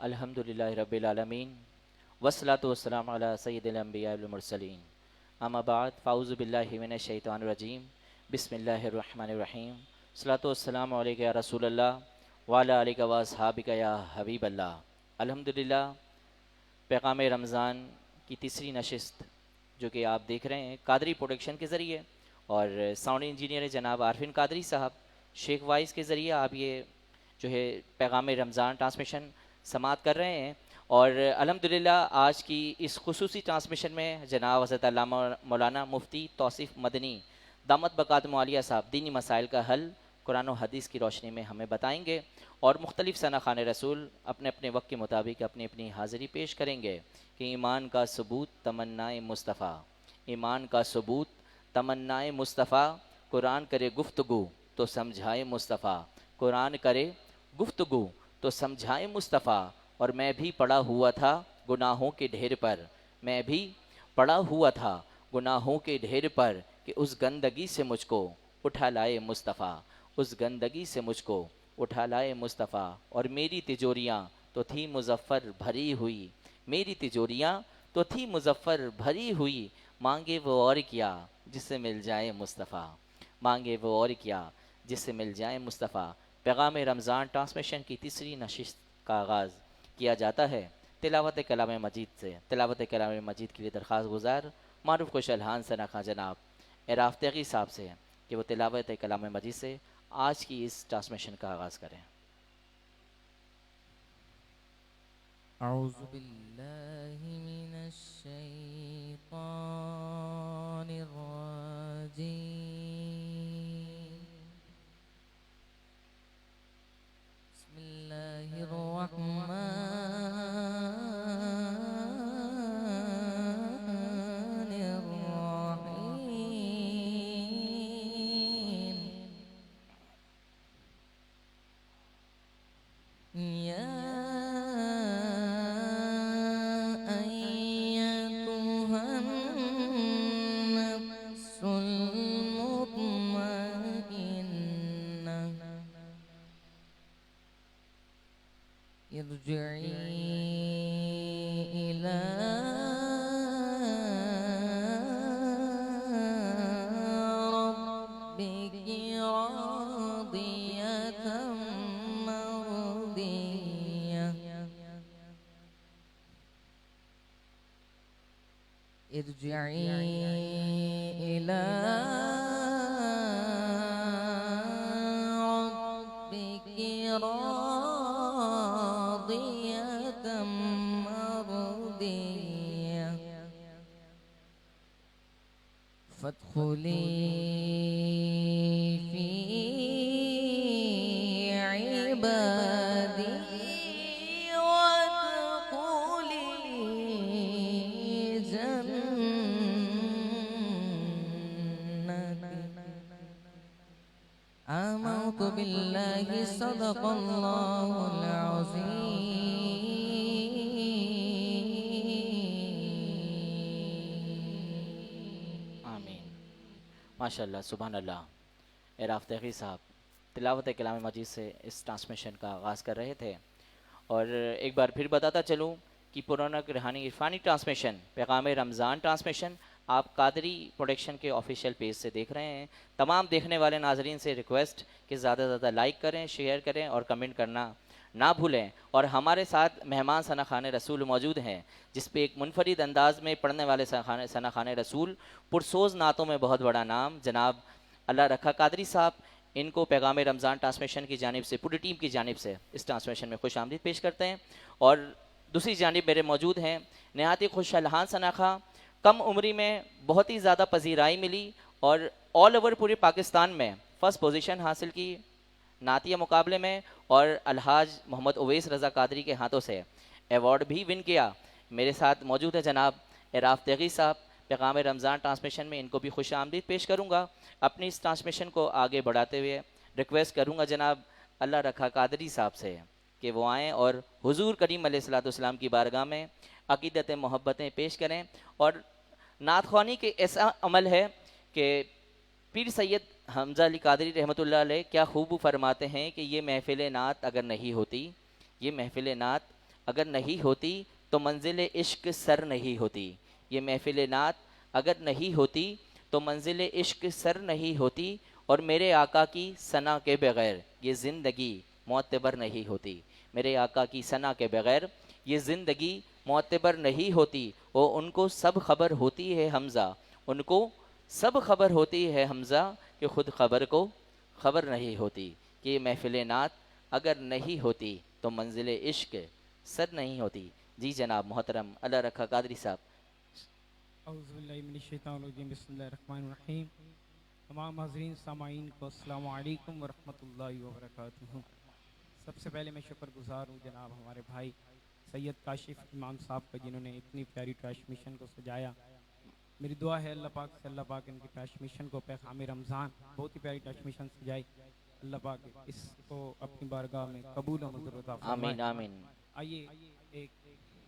अल्हम्दुलिल्लाहि रब्बिल आलमीन वस्सलातु वस्सलामु अला सय्यिदिल अंबिया वल मुरसलीन अम्मा बाद फ़ाऊज़ु बिल्लाहि मिनश शैतानिर रजीम बिस्मिल्लाहिर रहमानिर रहीम सलातु वस्सलामु अलैका या रसूलल्लाह व अला आलिका व अस्हाबिका या हबीबल्लाह। अल्हम्दुलिल्लाह, पैगाम रमज़ान की तीसरी नशिस्त जो कि आप देख रहे हैं कादरी प्रोडक्शन के ज़रिए और साउंड इंजीनियर जनाब आरफिन कादरी साहब शेख वाइस के ज़रिए आप ये जो है पैगाम रमज़ान ट्रांसमिशन समात कर रहे हैं। और अल्हम्दुलिल्लाह आज की इस खुसूसी ट्रांसमिशन में जनाब हज़रत अल्लामा मौलाना मुफ्ती तौसीफ़ मदनी दामत बक़ातुहुम आलिया साहब दीनी मसाइल का हल कुरान और हदीस की रोशनी में हमें बताएंगे और मुख्तलिफ सना खान रसूल अपने अपने वक्त के मुताबिक अपनी अपनी हाज़िरी पेश करेंगे कि ईमान का सबूत तमन्नाए मुस्तफ़ा, ईमान का सबूत तमन्नाए मुस्तफ़ा, कुरान करे गुफ्तगू तो समझाए मुस्तफ़ा, कुरान करे गुफ्तगू तो समझाए मुस्तफ़ा। और मैं भी पड़ा हुआ था गुनाहों के ढेर पर, मैं भी पड़ा हुआ था गुनाहों के ढेर पर कि उस गंदगी से मुझको उठा लाए मुस्तफ़ा, उस गंदगी से मुझको उठा लाए मुस्तफ़ा। और मेरी तिजोरियाँ तो थी मुज़फ़्फ़र भरी हुई, मेरी तिजोरियाँ तो थी मुज़फ़्फ़र भरी हुई, मांगे वो और क्या जिससे मिल जाए मुस्तफ़ा, मांगे वो और क्या जिससे मिल जाए मुस्तफ़ा। पैगाम रमज़ान ट्रांसमिशन की तीसरी नशिस्त का आगाज़ किया जाता है तिलावत कलाम मजीद से। तिलावत कलाम मजीद के लिए दरख्वास्त गुजार मारूफ खुश अलहान सना खां जनाब एराफ्तगी साहब से कि वो तिलावत कलाम मजीद से आज की इस ट्रांसमिशन का आगाज़ करें। अऊज़ु बिल्लाहि मिनश शैतानिर रजीम। बिस्मिल्लाहिर रहमानिर रहीम। या अय्युहन नफ्सुल मुत्मइन्ना इरजिई इला रब्बिकी रादियतम मर्दिय्यह इरजिई इला रब्बिकी रादियतम मर्दिय्यह फदखुली फी इबादी वदखुली जन्नती। आमन्तु बिल्लाहि सदक़ल्लाहुल अज़ीम। आमीन। माशाअल्लाह सुभान अल्लाह। एराफ्तगी साहब तिलावत कलाम मजीद से इस ट्रांसमिशन का आगाज़ कर रहे थे। और एक बार फिर बताता चलूँ कि पुराना रूहानी इरफानी ट्रांसमिशन पैगाम रमज़ान ट्रांसमिशन आप कादरी प्रोडक्शन के ऑफिशियल पेज से देख रहे हैं। तमाम देखने वाले नाजरीन से रिक्वेस्ट कि ज़्यादा से ज़्यादा लाइक करें, शेयर करें और कमेंट करना ना भूलें। और हमारे साथ मेहमान सना खान रसूल मौजूद हैं जिस पे एक मुनफरिद अंदाज में पढ़ने वाले सना खान रसूल पुरसोज नातों में बहुत बड़ा नाम जनाब अल्लाह रखा कादरी साहब, इनको पैगाम रमज़ान ट्रांसमिशन की जानिब से पूरी टीम की जानिब से इस ट्रांसमिशन में खुश आमदीद पेश करते हैं। और दूसरी जानिब मेरे मौजूद हैं नहायत खुश अलहान सना खां, कम उम्री में बहुत ही ज़्यादा पजीराई मिली और ऑल ओवर पूरे पाकिस्तान में फ़र्स्ट पोजीशन हासिल की नातिया मुकाबले में और अलहाज मोहम्मद उवैस रज़ा कादरी के हाथों से एवॉर्ड भी विन किया। मेरे साथ मौजूद है जनाब एराफ्तगी साहब पैगाम रमज़ान ट्रांसमिशन में, इनको भी खुश आमदीद पेश करूँगा। अपनी इस ट्रांसमिशन को आगे बढ़ाते हुए रिक्वेस्ट करूँगा जनाब अल्लाह रखा कादरी साहब से कि वो आएँ और हुजूर करीम अलैहिस्सलाम की बारगाह में अक़ीदत मोहब्बतें पेश करें। और नात ख़्वानी के ऐसा अमल है कि पीर सैयद हमज़ा अली कादरी रहमतुल्लाह अलैह क्या खूब फरमाते हैं कि ये महफ़िल नात अगर नहीं होती, ये महफ़िल नात अगर नहीं होती तो मंजिल इश्क सर नहीं होती। ये महफिल नात अगर नहीं होती तो मंजिल इश्क सर नहीं होती, और मेरे आका की सना के बगैर ये ज़िंदगी मोतबर नहीं होती। मेरे आका की सना के बगैर ये ज़िंदगी मोतबर नहीं होती। और उनको सब खबर होती है हमज़ा, उनको सब खबर होती है हमज़ा, कि ख़ुद खबर को खबर नहीं होती। कि ये महफिल नात अगर नहीं होती तो मंजिल इश्क सर नहीं होती। जी जनाब मोहतरम अल्लाह रखा कादरी साहब। औज़ुबिल्लाहिमिनश्शैतानिर्रजीम, बिस्मिल्लाहिर्रहमानिर्रहीम। तमाम हाज़रीन सामाईन को अस्सलामु अलैकुम वरहमतुल्लाहि वबरकातुहू। सबसे पहले मैं शुक्रगुज़ार हूँ जनाब हमारे भाई सैयद काशिफ इमाम साहब का, जिन्होंने इतनी प्यारी ट्रांसमिशन को सजाया। मेरी दुआ है अल्लाह पाक से अल्लाह पाक इनकी ट्रांसमिशन को पैगाम रमज़ान बहुत ही प्यारी ट्रांसमिशन सजाई, अल्लाह पाक इसको अपनी बारगाह में कबूल और मंजूर अता फरमाए। आमीन आमीन। आइए एक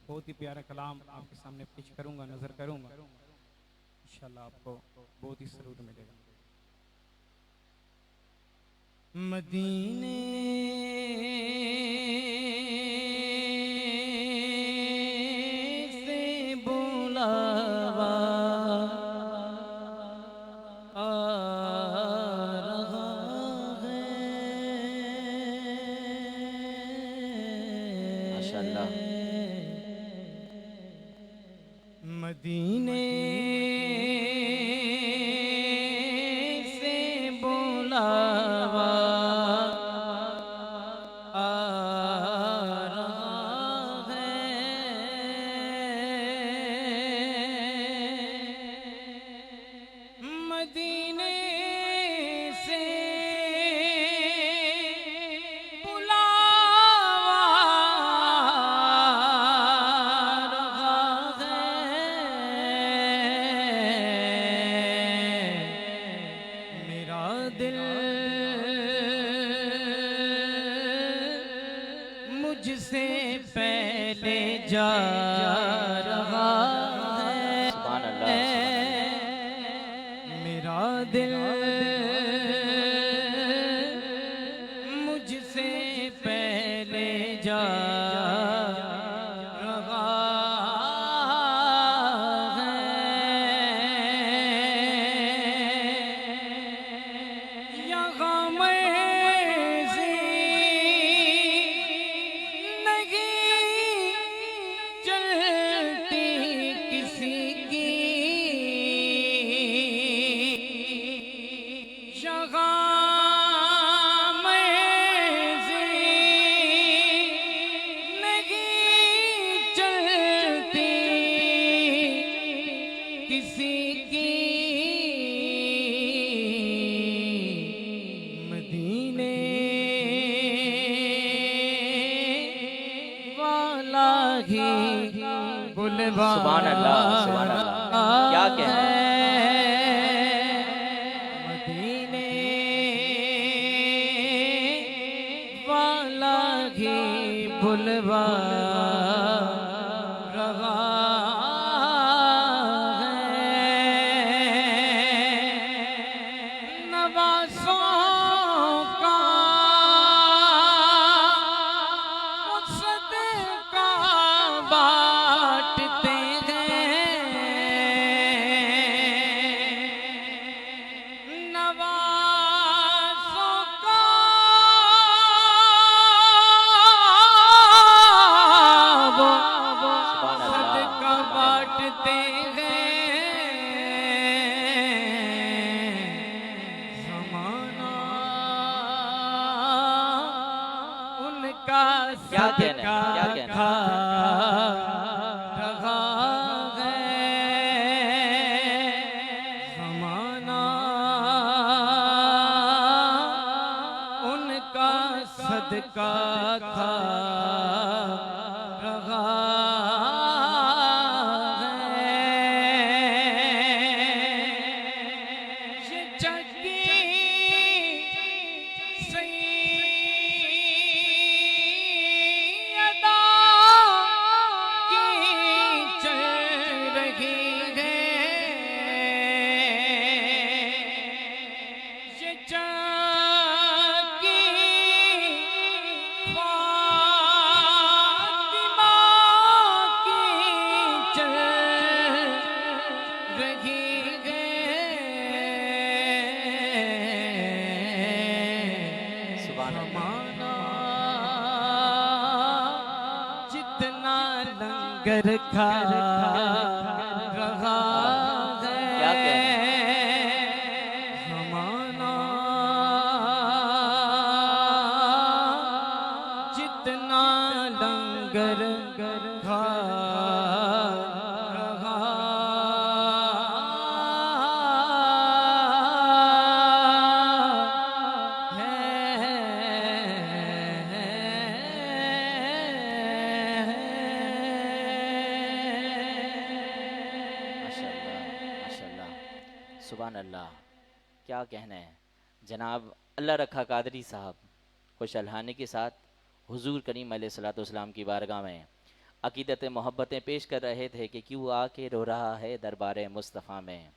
बहुत ही प्यारा कलाम आपके सामने पेश करूंगा, नजर करूंगा, इंशाल्लाह आपको बहुत ही सरूर मिलेगा। मदीने से बुलावा आ रहा है, माशाअल्लाह। मदीने से बुलावा आ रहा है, मदीने से मुझसे पहले जा रहा है, सुभान अल्लाह, मेरा दिल मुझसे पहले जा रहा है। यहाँ मर्ज़ी नहीं चलती किसी की, यहाँ मर्ज़ी नहीं चलती किसी की, मदीने वाला ही बुलवा सुभान अल्लाह, सुभान अल्लाह। क्या कहना है। मदीने वाला ही बुलवा रहा है, नवाज़ों का वो सदका बांटते हैं, नवाज़ों का वो सुभान अल्लाह, सदका सुभान अल्लाह। बांटते हैं, ज़माना उनका क्या कहना है, सदका क्या कहना खा है। रहा है, ज़माना उनका सदका खा रहा है, ये जगी सैयदा की चल रही है, ये जगी ख्वाजा सुभान अल्लाह। माना जितना लंगर खा रहा क्या कहना जमाना जितना लंगर खा रहा माशाल्लाह माशाल्लाह सुभान अल्लाह। क्या कहना है जनाब अल्लाह रखा कादरी साहब खुश अलहानी के साथ हुजूर करीम अलैहिस्सलाम की बारगाह में अकीदत मोहब्बतें पेश कर रहे थे कि क्यों आके रो रहा है दरबार मुस्तफ़ा में,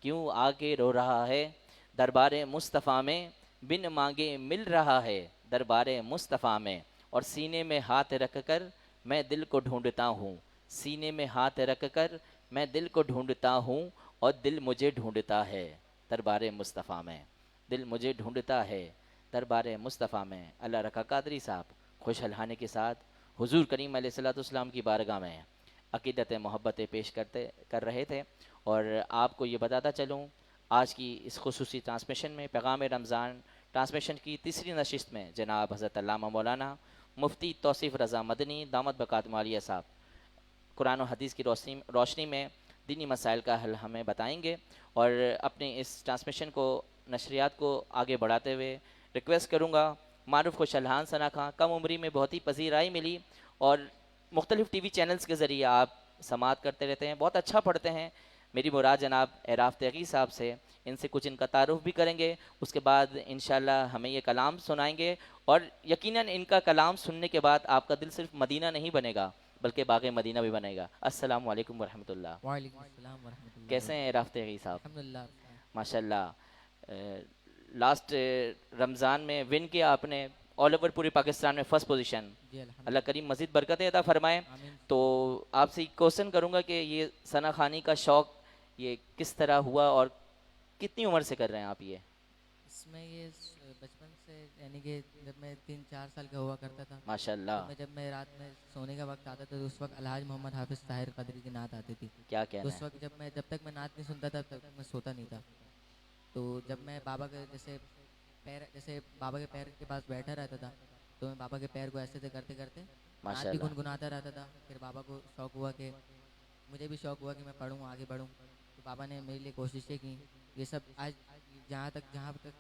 क्यों आके रो रहा है दरबार मुस्तफ़ा में, बिन मांगे मिल रहा है दरबार मुस्तफ़ा में। और सीने में हाथ रख कर मैं दिल को ढूंढता हूँ, सीने में हाथ रख कर मैं दिल को ढूंढता हूँ और दिल मुझे ढूंढता है दरबार मुस्तफ़ा में, दिल मुझे ढूंढता है दरबार मुस्तफ़ा में। अल्लाह रखा कादरी साहब खुश अलहानी के साथ हुजूर करीम अलैहिस्सलाम की बारगाह में अकीदत मोहब्बतें पेश कर रहे थे। और आपको ये बताता चलूँ आज की इस खुसूसी ट्रांसमिशन में पैगाम रमज़ान ट्रांसमिशन की तीसरी नशिस्त में जनाब हज़रत अल्लामा मौलाना मुफ्ती तौसीफ़ रज़ा मदनी दामद बरकातुहू आलिया साहब कुरान और हदीस की रोशनी में दीनी मसाइल का हल हमें बताएंगे। और अपने इस ट्रांसमिशन को नशरियात को आगे बढ़ाते हुए रिक्वेस्ट करूँगा मारूफ खुश अलहान सना खां, कम उम्री में बहुत ही पजीराई मिली और मुख्तलिफ़ टीवी चैनल्स के ज़रिए आप समात करते रहते हैं, बहुत अच्छा पढ़ते हैं। मेरी मुराद जनाब एराफ तैगी साहब से, इनसे कुछ इनका तारुफ भी करेंगे, उसके बाद इंशाल्लाह हमें ये कलाम सुनाएंगे। और यकीनन इनका कलाम सुनने के बाद आपका दिल सिर्फ मदीना नहीं बनेगा बल्कि बाग़े मदीना भी बनेगा। अस्सलाम वालेकुम वरहमतुल्लाह। वालेकुम अस्सलाम वरहमतुल्लाह। कैसे हैं एराफ तैगी साहब? अल्हम्दुलिल्लाह। माशाल्लाह लास्ट रमज़ान में विन किया आपने, ऑल ओवर पूरे पाकिस्तान में फर्स्ट पोजीशन। जी अल्हम्दुलिल्लाह। अल्लाह करीम मज़ीद बरकत अता फरमाए। आमीन। तो आपसे क्वेश्चन करूँगा कि ये सना खानी का शौक़ ये किस तरह हुआ और कितनी उम्र से कर रहे हैं आप ये? इसमें ये बचपन से यानी कि जब मैं 3-4 साल का हुआ करता था, माशाल्लाह। तो जब मैं रात में सोने का वक्त आता था तो उस वक्त अलहाज मोहम्मद हाफिज़ ताहिर क़दरी की नात आती थी। क्या तो कहना उस है? वक्त जब तक मैं नात नहीं सुनता था तब तक मैं सोता नहीं था। तो जब मैं बाबा के जैसे बाबा के पैर के पास बैठा रहता था तो मैं बाबा के पैर को ऐसे करते करते नात भी माशाल्लाह। गुनगुनाता रहता था। फिर बाबा को शौक़ हुआ कि मुझे भी शौक़ हुआ कि मैं पढ़ूँ, आगे बढ़ूँ। तो बाबा ने मेरे लिए कोशिशें की। ये सब आज जहाँ तक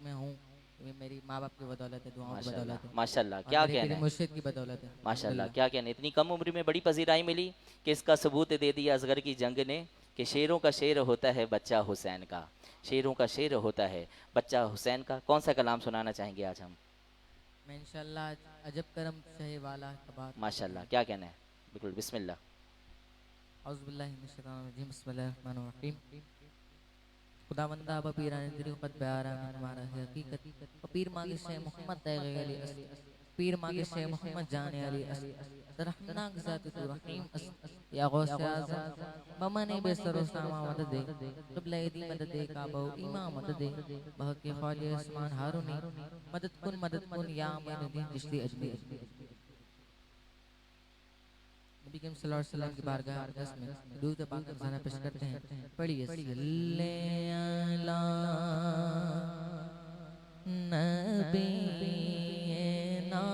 मैं हूँ ये मेरी माँ बाप की बदौलत है, दुआओं की बदौलत है माशाल्लाह और क्या मेरे कहना है? मुर्शिद की बदौलत है। माशाल्लाह क्या कहना है? इतनी कम उम्र में बड़ी पजीराई मिली कि इसका सबूत दे दिया असगर की जंग ने कि शेरों का शेर होता है बच्चा हुसैन का, शेरों का शेर होता है बच्चा हुसैन का। कौन सा कलाम सुनाना चाहेंगे आज हम? मैं इंशाल्लाह अजब करम सहे वाला कबात। माशाल्लाह क्या कहना है? बिल्कुल बिस्मिल्लाह। औज़ुबिल्लाहि मिनश शैतानिर रजीम, बिस्मिल्लाहिर रहमानिर रहीम। खुदावंदा अब पीरान तेरी खत प्यारा हमारा है हकीकत पीर मांगे से मोहम्मद तैगे अली पीर मांगे से मोहम्मद जाने अली रहमनाक ज़ात तू रहीम या गौस आज़म ममने बेसरो सामा मदद दे क़िबला दी मदद दे काबा इमाम मदद दे बहक खाली आसमान हारूनी मदद कुन या मोइनुद्दीन चिश्ती अजमेरी। नबी करीम सल्लल्लाहु अलैहि वसल्लम की बारगाह अक़दस में दुरूद पाक का खाना पेश करते हैं। पढ़िए सल्ले अला नबीना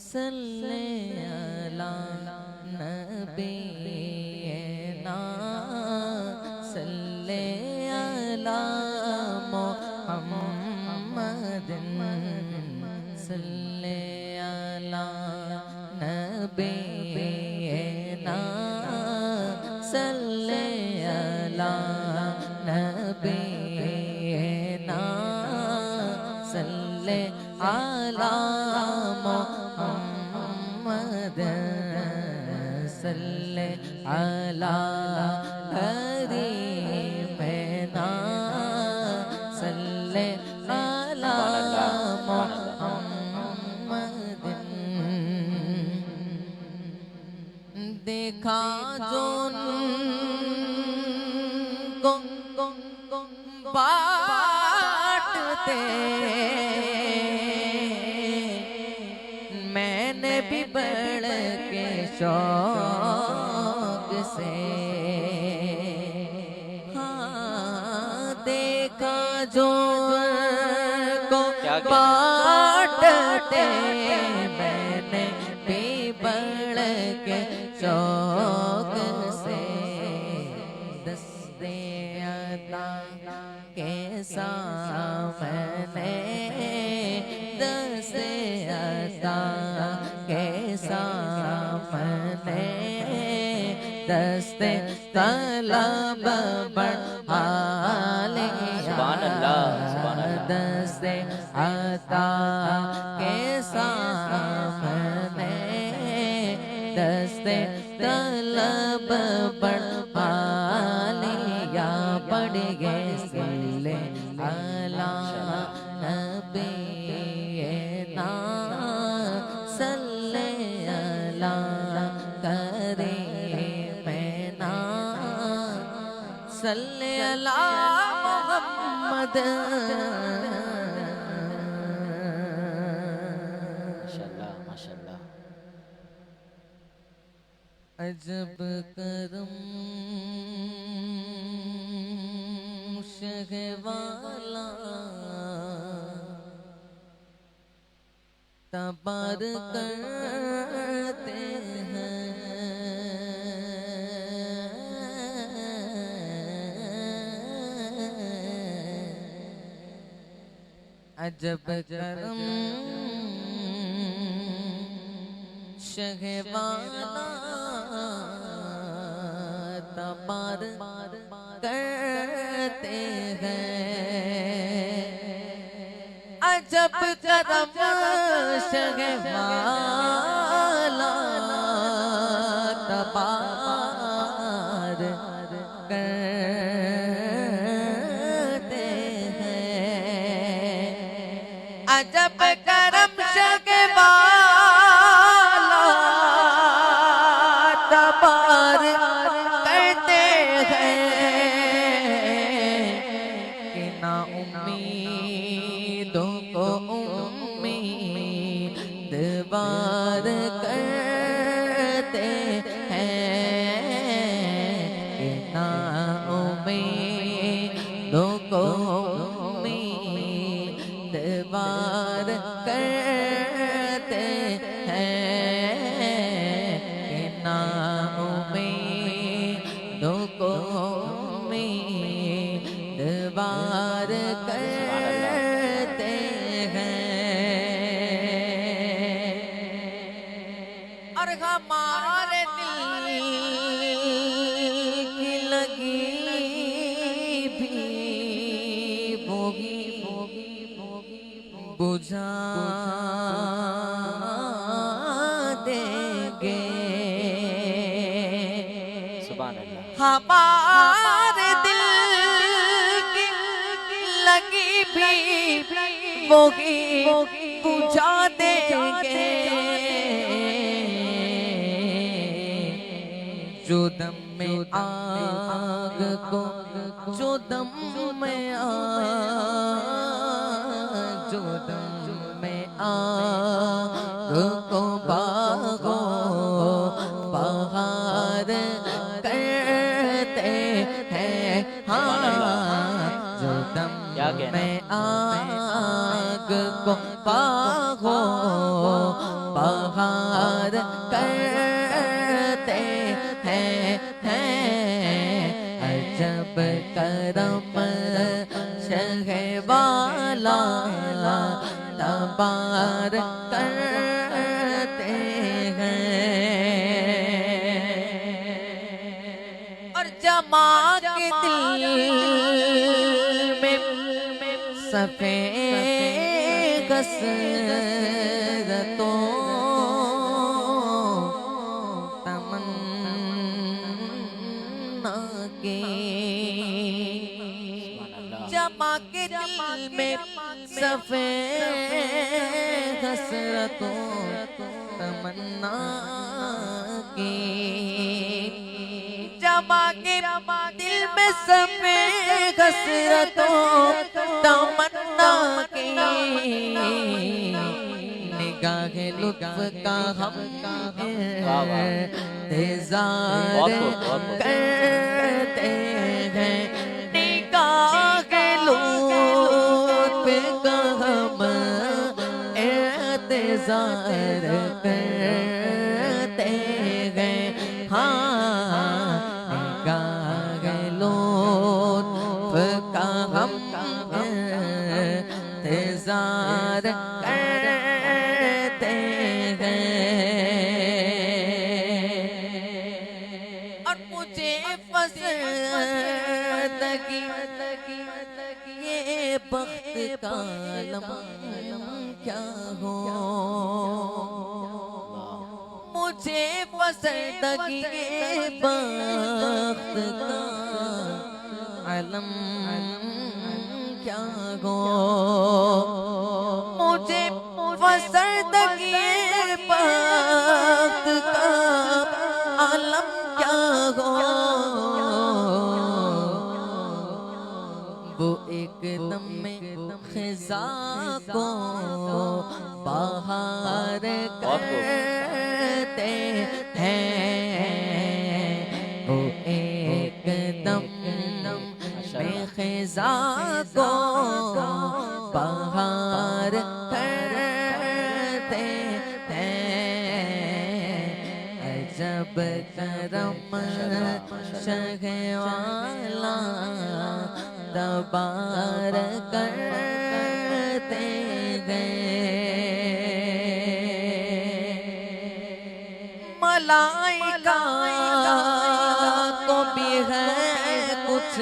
सल्ले अला नबीना सल्ले अला मुहम्मदिन सल्ले अला नबीना सल्ले अला नबीना सल्ले अला मुहम्मद सल्ले अला हरीमना सल्ले अला देखा जो को बाट मैंने भी बढ़ के शौक से हाँ देखा जो को बाटते, मैंने भी बढ़ के शौक से दस्ते अता कैसा मैंने दस्ते अता कैसा मैंने दस्ते तलब बढ़ा लिया। सुभान अल्लाह, सुभान अल्लाह। दस्ते अता कैसा मैंने दस्ते तलब बढ़ा लिया। पड़ गए सल्ले अला नबी ना सल्ले अला करे मैना सल्ले अला मोहम्मद। माशाल्लाह माशाल्लाह। अजब करम शहवाला तबार करते हैं। अजब करम शहवाला तबार करते हैं। अजब करम शहवाला तबार करते हैं। अजब करम शहवाला तबार करते हैं कि ना उम्मीदों को उम्मीद वार करते हैं कि ना उम्मीदों को उम्मीद वार करते हैं कि ना उम्मीदों को उम्मीद वार करते हैं। और हमारे दिल की लगी भी बुझा देंगे। सुभान अल्लाह। हमारे दिल की लगी भी वही बुझा देंगे। जो दम में आग को जो दम में आग जो दम में आग को बागो बहार करते हैं। हाँ जो दम में आग को बागो बहार करते हैं। अजब करम शहवाला तबार करते हैं। और जमा के दिल में सफेद कसरतों तमन्ना के जमा के दिल में सफेद कसरतों तमन्ना की जमा के दिल में सफेद कसरतों तमन्ना है लुत्फ का हम वाह वाह, इंतजार बहुत खूब, बहुत खूब। करते हैं निगाह लुत्फ का हम इंतजार करते हैं हाँ निगाह लुत्फ का हम इंतजार करते हैं और मुझे फसदगी ये बख्त का लम्हा क्या हो मुझे फसदगी ये बख्त का अलम क्या हो मुझे फसदगी ये बख्त का अलम क्या हो वो एक दम में खिजा को बाहर करते हैं वो एक दम में खिजा को बाहर करते हैं अजब करम शहवाला दबार करते गए मलाइका को भी है कुछ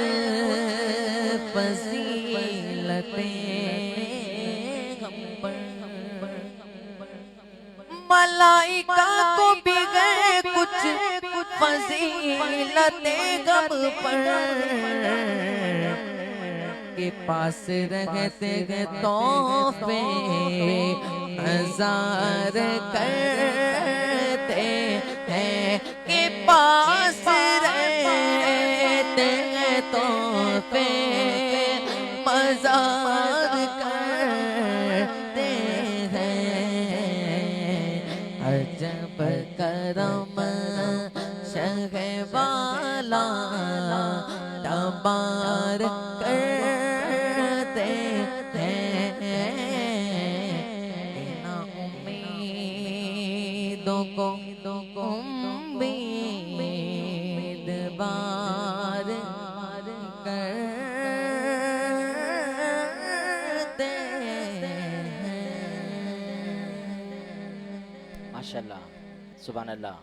फजीलतें हम पर मलाइका को भी गए कुछ फजीलतें गम पर के पास रहते हैं तोहफे हजार करते हैं के पास रहते हैं तोहफे हजार करते हैं अजब करम शहवाला तबार करते हैं बिना उम्मीदों को उम्मीद बार करते हैं माशाल्लाह, सुभान अल्लाह।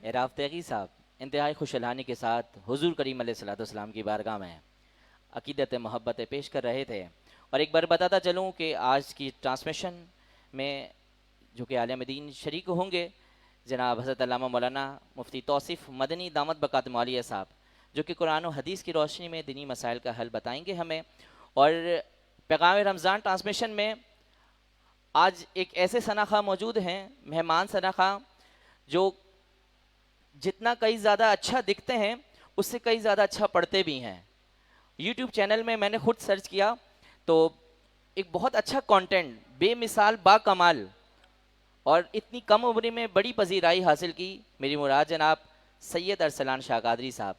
एराफ तैगी साहब इंतहाई खुशहाली के साथ हुजूर करीम अलैहिस्सलाम की बारगाह में अकीदत मोहब्बत पेश कर रहे थे। और एक बार बताता चलूँ कि आज की ट्रांसमिशन में जो कि आलिम दीन शरीक होंगे जनाब हज़रत अल्लामा मौलाना मुफ्ती तौसीफ़ मदनी दामत बकातुम आलिया साहब, जो कि कुरान और हदीस की रोशनी में दीनी मसाइल का हल बताएंगे हमें। और पैगाम रमज़ान ट्रांसमिशन में आज एक ऐसे सनाखा मौजूद हैं, मेहमान सनाखा, जो जितना कई ज़्यादा अच्छा दिखते हैं उससे कई ज़्यादा अच्छा पढ़ते भी हैं। यूट्यूब चैनल में मैंने खुद सर्च किया तो एक बहुत अच्छा कंटेंट, बेमिसाल बाकमाल, और इतनी कम उम्र में बड़ी पजीराई हासिल की। मेरी मुराद जनाब सैयद अरसलान शाह कादरी साहब,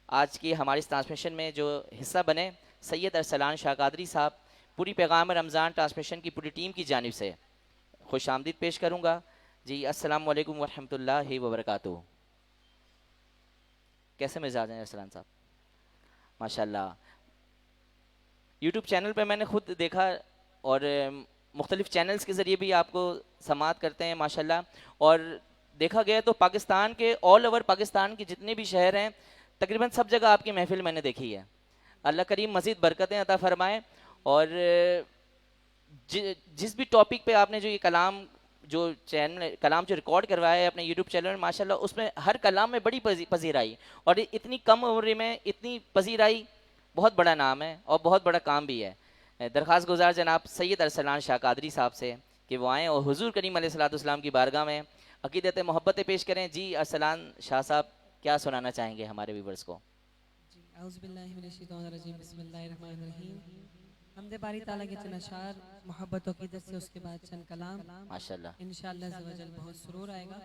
आज की हमारी इस ट्रांसमिशन में जो हिस्सा बने, सैयद अरसलान शाह कादरी साहब, पूरी पैगाम रमज़ान ट्रांसमिशन की पूरी टीम की जानिब से खुश आमदीद पेश करूँगा जी। अस्सलाम वालेकुम वरहमतुल्लाहि वबरकातुहू। कैसे मिजाज हैं अरसलान साहब? माशाल्लाह। यूट्यूब चैनल पे मैंने खुद देखा और मुख्तलिफ चैनल्स के ज़रिए भी आपको समात करते हैं माशाल्लाह। और देखा गया तो पाकिस्तान के ऑल ओवर पाकिस्तान के जितने भी शहर हैं तकरीबन सब जगह आपकी महफिल मैंने देखी है। अल्लाह करीम मज़ीद बरकतें अता फ़रमाए। और जिस भी टॉपिक पे आपने जो ये कलाम जो रिकॉर्ड करवाया है अपने यूट्यूब चैनल में, माशाल्लाह उसमें हर कलाम में बड़ी पजीराई, और इतनी कम उम्र में इतनी पजीराई बहुत बड़ा नाम है और बहुत बड़ा काम भी है। दरख्वास्त गुजार जनाब सैयद अरसलान शाह कादरी साहब से कि वो आएँ और हुजूर करीम अलैहिस्सलाम की बारगाह में अकीदत मोहब्बतें पेश करें। जी अरसलान शाह साहब, क्या सुनाना चाहेंगे हमारे व्यूवर्स को? औज़ुबिल्लाहि मिनश शैतानिर रजीम, बिस्मिल्लाहिर रहमानिर रहीम। हम बंदे बारी ताला के चंद अशार मोहब्बत और क़ीदत से, उसके बाद चंद कलाम माशाल्लाह। इंशाअल्लाह अज़्ज़ व जल बहुत सुरूर आएगा।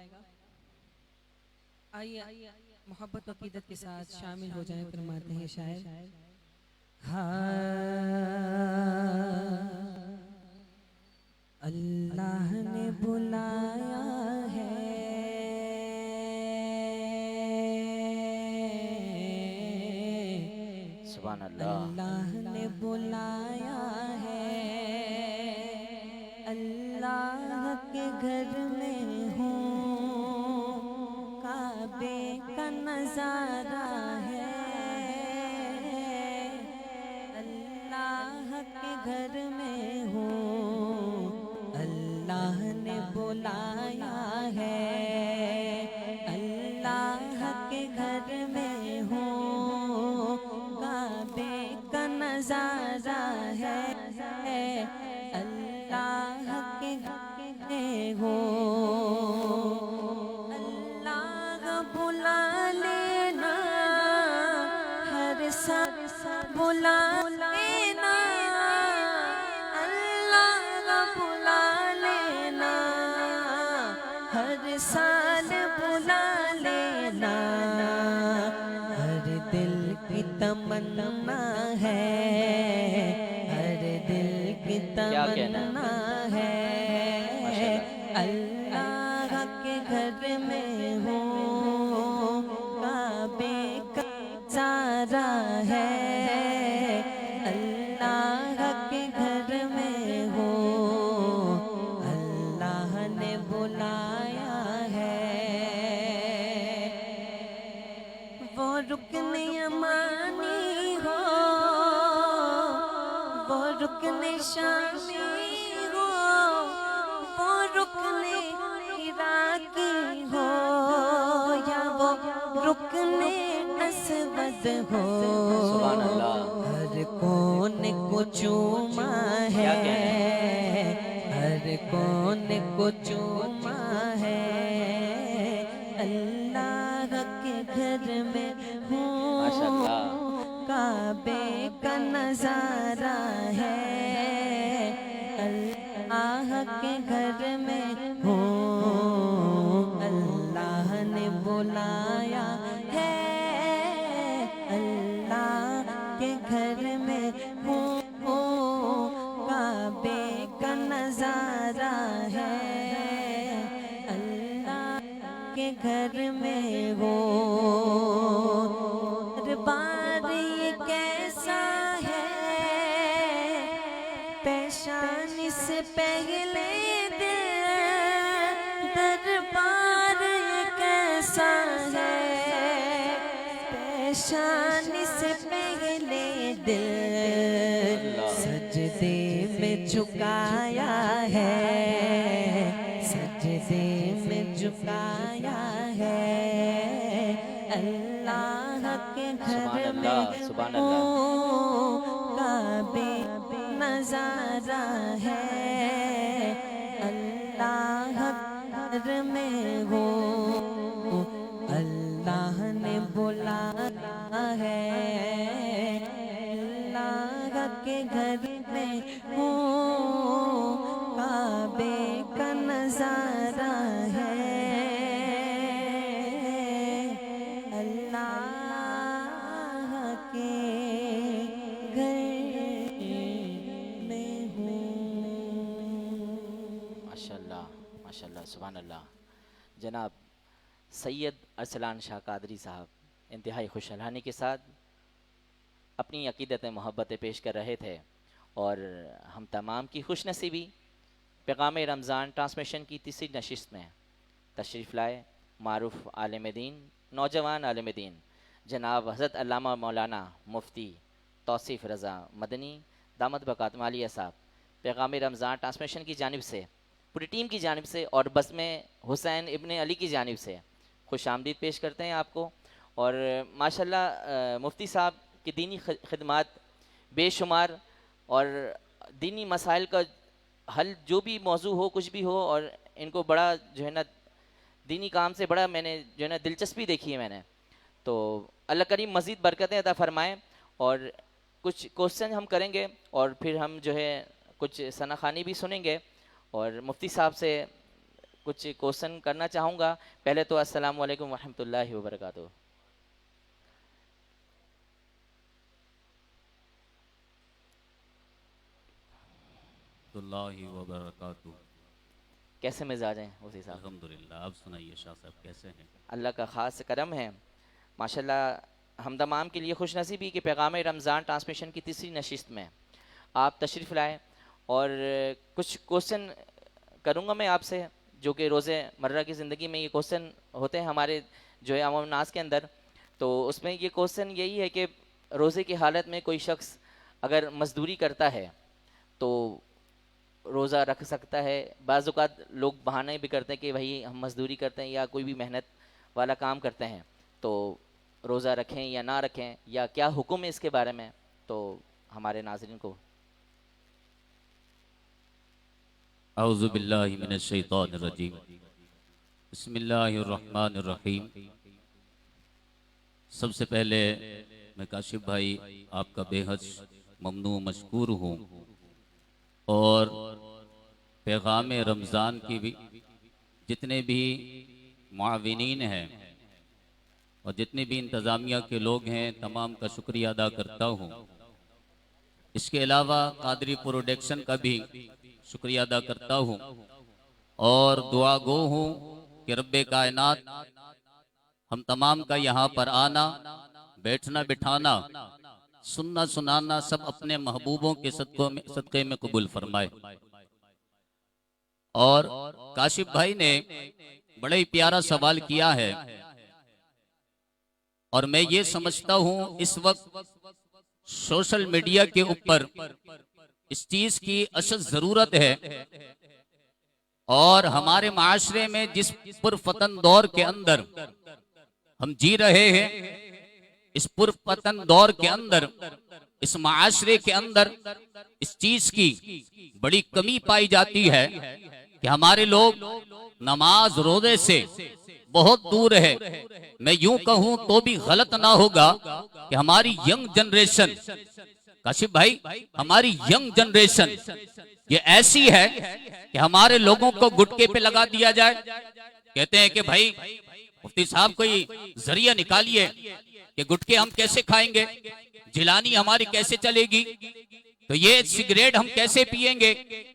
आइए मोहब्बत और क़ीदत के साथ शामिल हो जाएं। फरमाते हैं शायर, अल्लाह ने बुलाया है, सुभान अल्लाह। अल्लाह ने बुलाया है, अल्लाह के घर में हूँ, काबे का नजारा है, अल्लाह के घर में हूँ, अल्लाह ने बुलाया है, अल्लाह के घर में हूँ, काबे का नजारा है, अल्लाह के घर में हूँ, अल्लाह बुला लेना हर साल बुला लेना, अल्लाह बुला लेना हर साल बुला लेना, हर दिल की तमन्ना है, हर दिल की क्या कहना है? तमन्ना है, अल्लाह के घर में हूँ, काबे का सारा है, अल्लाह के घर में हूँ, अल्लाह ने बुलाया है, वो रुकने अमानी हो, वो रुकने शामी हो, वो रुकने इराकी हो, या वो रुकने असवद हो, सुभान अल्लाह। हर कोन को चूमा है, क्या कहना हर कोन को चूमा है, अल्लाह के घर में हूँ, माशाल्लाह। काबे का नजारा है, अल्लाह के घर में हूँ, अल्लाह ने बुलाया है, अल्लाह के घर में हूँ, काबे का नजारा है, अल्लाह के घर में हूँ, दरबार ये कैसा है, पेशानी से पहले दिल, दरबार ये कैसा है, पेशानी से पहले दिल, सजदे में झुकाया है, सजदे में झुकाया है, अल्लाह के घर सुभान में अल्लाह, सुभान अल्लाह। हूँ, काबे नजारा है, अल्लाह के घर में हूँ, अल्लाह ने बुलाया है, अल्लाह के घर में हूँ, काबे का नजारा है, अल्लाह के घर में हूँ। माशाल्लाह माशाल्लाह, सुभान अल्लाह। जनाब सैयद अरसलान शाह कादरी साहब इंतहाई खुशहाली के साथ अपनी अकीदत मोहब्बतें पेश कर रहे थे, और हम तमाम की खुशनसीबी पैगाम रमज़ान ट्रांसमिशन की तीसरी नशिस्त में तशरीफ़ लाए मारूफ आलिम दीन, नौजवान आलिम दीन जनाब हज़रत अल्लामा मौलाना मुफ्ती तौसीफ़ रज़ा मदनी दामद बरकातुहू आलिया साहब, पैगाम रमज़ान ट्रांसमिशन की जानिब से, पूरी टीम की जानिब से और बस्म हुसैन इब्ने अली की जानिब से खुश आमदीद पेश करते हैं आपको। और माशाल्लाह मुफ्ती साहब की दीनी खिदमात बेशुमार, और दीनी मसाइल का हल जो भी मौजू हो, कुछ भी हो, और इनको बड़ा जो है ना दीनी काम से बड़ा मैंने जो है ना दिलचस्पी देखी है मैंने। तो अल्लाह करीम मज़ीद बरकतें अता फ़रमाएँ और कुछ क्वेश्चन हम करेंगे और फिर हम जो है कुछ सनाखानी भी सुनेंगे और मुफ्ती साहब से कुछ क्वेश्चन करना चाहूँगा। पहले तो अस्सलाम वालेकुम वरहमतुल्लाहि वबरकातुहू। वबरकातुहू। कैसे मिजाज हैं मुफ्ती साहब? अल्हम्दुलिल्लाह। आप सुनाइए शाह साहब कैसे हैं? अल्लाह का ख़ास करम है माशाल्लाह। हम तमाम के लिए खुश नसीबी कि पैगाम रमज़ान ट्रांसमिशन की तीसरी नशिस्त में आप तशरीफ़ लाए और कुछ क्वेश्चन करूँगा मैं आपसे, जो कि रोज़े मर्रा की ज़िंदगी में ये क्वेश्चन होते हैं हमारे जो है अवाम नास के अंदर। तो उसमें ये क्वेश्चन यही है कि रोज़े की हालत में कोई शख्स अगर मजदूरी करता है तो रोज़ा रख सकता है? बाज़ औक़ात लोग बहाने भी करते हैं कि भाई हम मजदूरी करते हैं या कोई भी मेहनत वाला काम करते हैं, तो रोज़ा रखें या ना रखें, या क्या हुक्म है इसके बारे में, तो हमारे नाज़रीन को। औज़ु बिल्लाहि मिनश शैतानिर रजीम। बिस्मिल्लाहिर रहमानिर रहीम। सबसे पहले मैं काशिफ भाई आपका बेहद ममनू मशकूर हूँ और पैगाम रमज़ान की भी जितने भी मुआविनीन हैं और जितने भी इंतज़ामिया के लोग हैं तमाम का शुक्रिया अदा करता हूँ। इसके अलावा कादरी प्रोडक्शन का भी शुक्रिया अदा करता हूँ और दुआ गो हूँ कि रब्बे कायनात हम तमाम का यहाँ पर आना, बैठना, बिठाना, सुनना, सुनाना सब अपने महबूबों के सदक़े में कबूल फरमाए। और काशिफ भाई ने बड़ा ही प्यारा सवाल किया है और मैं ये समझता हूँ इस वक्त सोशल मीडिया के ऊपर इस चीज की अशद जरूरत है और हमारे माशरे में जिस पुरफतन दौर के अंदर हम जी रहे हैं, इस पुरफतन दौर के अंदर, इस माशरे के अंदर इस चीज की बड़ी कमी पाई जाती है कि हमारे लोग नमाज रोजे से बहुत दूर है। मैं यूं कहूं तो भी गलत ना होगा कि हमारी यंग जनरेशन, काशिफ भाई, हमारी यंग जनरेशन ये ऐसी है कि हमारे लोगों को गुटके पे लगा दिया जाए। कहते हैं कि भाई मुफ्ती साहब कोई जरिया निकालिए कि गुटके हम कैसे खाएंगे, जिलानी हमारी कैसे चलेगी, तो ये सिगरेट हम कैसे पिएंगे।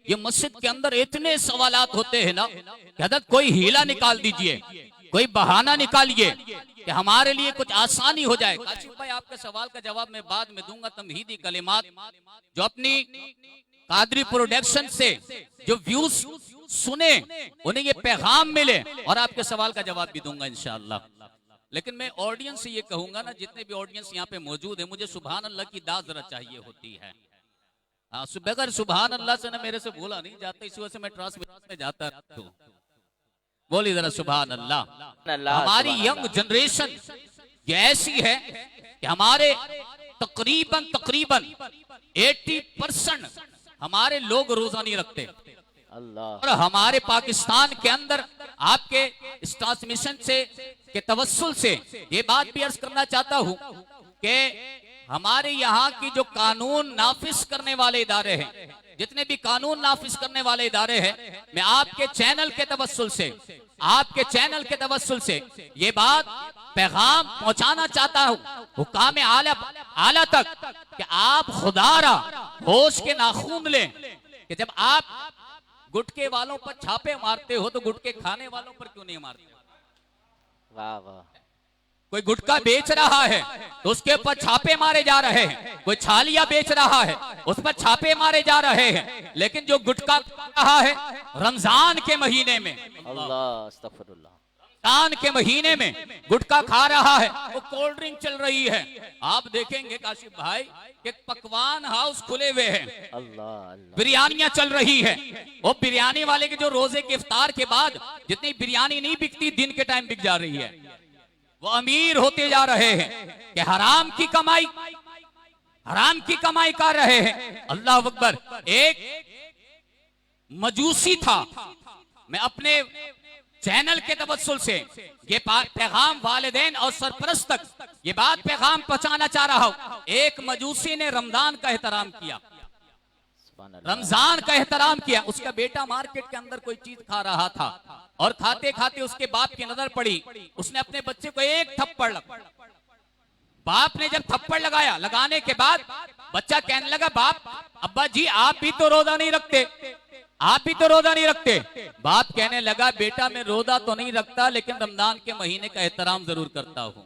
ये मस्जिद के अंदर इतने सवालात होते हैं ना कि हजरत कोई हीला निकाल दीजिए, कोई बहाना निकालिए कि हमारे लिए कुछ आसानी हो जाए। काशिफ भाई आपके सवाल का जवाब मैं बाद में दूंगा। तमहीदी कलिमात जो अपनी कादरी प्रोडक्शन से जो व्यूज सुने उन्हें ये पैगाम मिले और आपके सवाल का जवाब भी दूंगा इंशाअल्लाह। लेकिन मैं ऑडियंस से ये कहूंगा ना, जितने भी ऑडियंस यहाँ पे मौजूद है, मुझे सुभान अल्लाह की दाद जरा चाहिए होती है। बगैर सुभान अल्लाह से ना मेरे से बोला नहीं जाता, इस वजह से मैं ट्रांसमिशन में जाता हूँ। बोली जरा सुभान अल्लाह। हमारी यंग जनरेशन ये ऐसी है कि हमारे तकरीबन 80% हमारे लोग रोजा नहीं रखते। अल्लाह। और हमारे पाकिस्तान के अंदर आपके इस ट्रांसमिशन से के तवस्सुल से ये बात भी अर्ज करना चाहता हूँ कि हमारे यहाँ की जो कानून नाफिज करने वाले इदारे हैं, जितने भी कानून नाफिज करने वाले इदारे हैं, मैं आपके चैनल के तवस्सुल से ये बात पैगाम पहुंचाना चाहता हूँ हुकाम आला तक कि आप खुदारा होश के नाखून लें कि जब आप गुटके वालों पर छापे मारते हो तो गुटके खाने वालों पर क्यों नहीं मारते? वाह वाह। कोई गुटखा बेच रहा है तो उसके ऊपर छापे मारे जा रहे हैं, कोई छालिया बेच रहा है उस पर छापे मारे जा रहे हैं। लेकिन जो गुटखा खा रहा है रमजान के महीने में, अल्लाह अस्तगफिरुल्लाह, रमजान के महीने में गुटखा खा रहा है, वो कोल्ड ड्रिंक चल रही है। आप देखेंगे काशिफ भाई कि पकवान हाउस खुले हुए हैं, अल्लाह अल्लाह, बिरयानियां चल रही है। वो बिरयानी वाले के जो रोजे के इफ्तार के बाद जितनी बिरयानी नहीं बिकती दिन के टाइम बिक जा रही है, वो अमीर होते जा रहे हैं कि हराम की कमाई कर रहे हैं। अल्लाह अकबर। एक मजूसी था, मैं अपने चैनल के तवस्सुल से ये पैगाम वालिदैन और सरपरस्त तक ये बात पैगाम पहुंचाना चाह रहा हूं। एक मजूसी ने रमजान का एहतराम किया, रमजान का एहतराम किया। उसका बेटा मार्केट के अंदर कोई चीज खा रहा था और खाते खाते उसके बाप की नजर पड़ी। उसने अपने बच्चे को एक थप्पड़ लगा। बाप ने जब थप्पड़ लगाया, लगाने के बाद बच्चा कहने लगा, बाप, अब्बा जी आप भी तो रोजा नहीं रखते, आप भी तो रोजा नहीं रखते। बाप कहने लगा, बेटा मैं रोजा तो नहीं रखता लेकिन रमजान के महीने का एहतराम जरूर करता हूँ,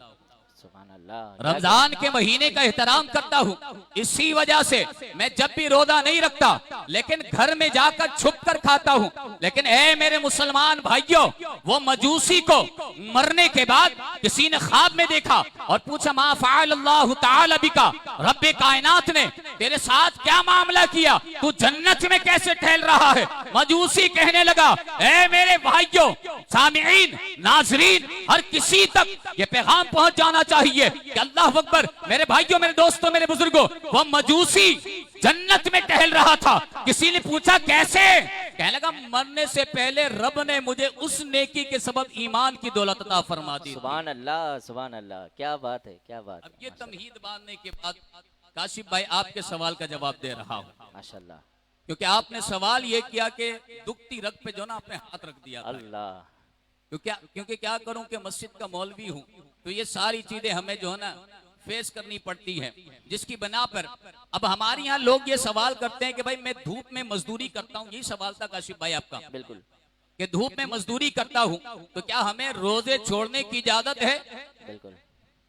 रमजान के महीने का एहतराम करता हूँ। इसी वजह से मैं जब भी रोजा नहीं रखता लेकिन घर में जाकर छुप कर खाता हूँ। लेकिन ऐ मेरे मुसलमान भाइयों, वो मजूसी को मरने के बाद किसी ने ख्वाब में देखा और पूछा, मा फ़अल अल्लाहु तआला बिका, रब्बे कायनात ने तेरे साथ क्या मामला किया, तू जन्नत में कैसे टहल रहा है। मजूसी कहने लगा, ऐ मेरे भाइयों, सामिईन, नाजरीन, हर किसी तक ये पैगाम पहुंच जाना चाहिए कि अल्लाह अकबर। मेरे भाइयों, मेरे दोस्तों, मेरे बुजुर्गों, वो मजूसी जन्नत में टहल रहा था। किसी ने पूछा कैसे, कहने लगा, मरने से पहले रब ने मुझे उस नेकी के सबब ईमान की दौलत अता फरमा दी। सुभान अल्लाह, सुभान अल्लाह, क्या बात है, क्या बात। अब ये तमहीद बांधने के बाद काशिफ भाई आपके सवाल का जवाब दे रहा हूँ माशाल्लाह, क्योंकि आपने सवाल ये किया कि दुखती रग पे जो ना आपने हाथ रख दिया। अल्लाह, क्योंकि क्या करूं कि मस्जिद का मौलवी हूं, तो ये सारी चीजें हमें जो है ना फेस करनी पड़ती है, जिसकी बना पर अब हमारे यहाँ लोग ये सवाल करते हैं कि भाई मैं धूप में मजदूरी करता हूँ। यही सवाल था काशिफ भाई आपका, बिल्कुल, कि धूप में मजदूरी करता हूँ तो क्या हमें रोजे छोड़ने की इजाजत है। बिल्कुल,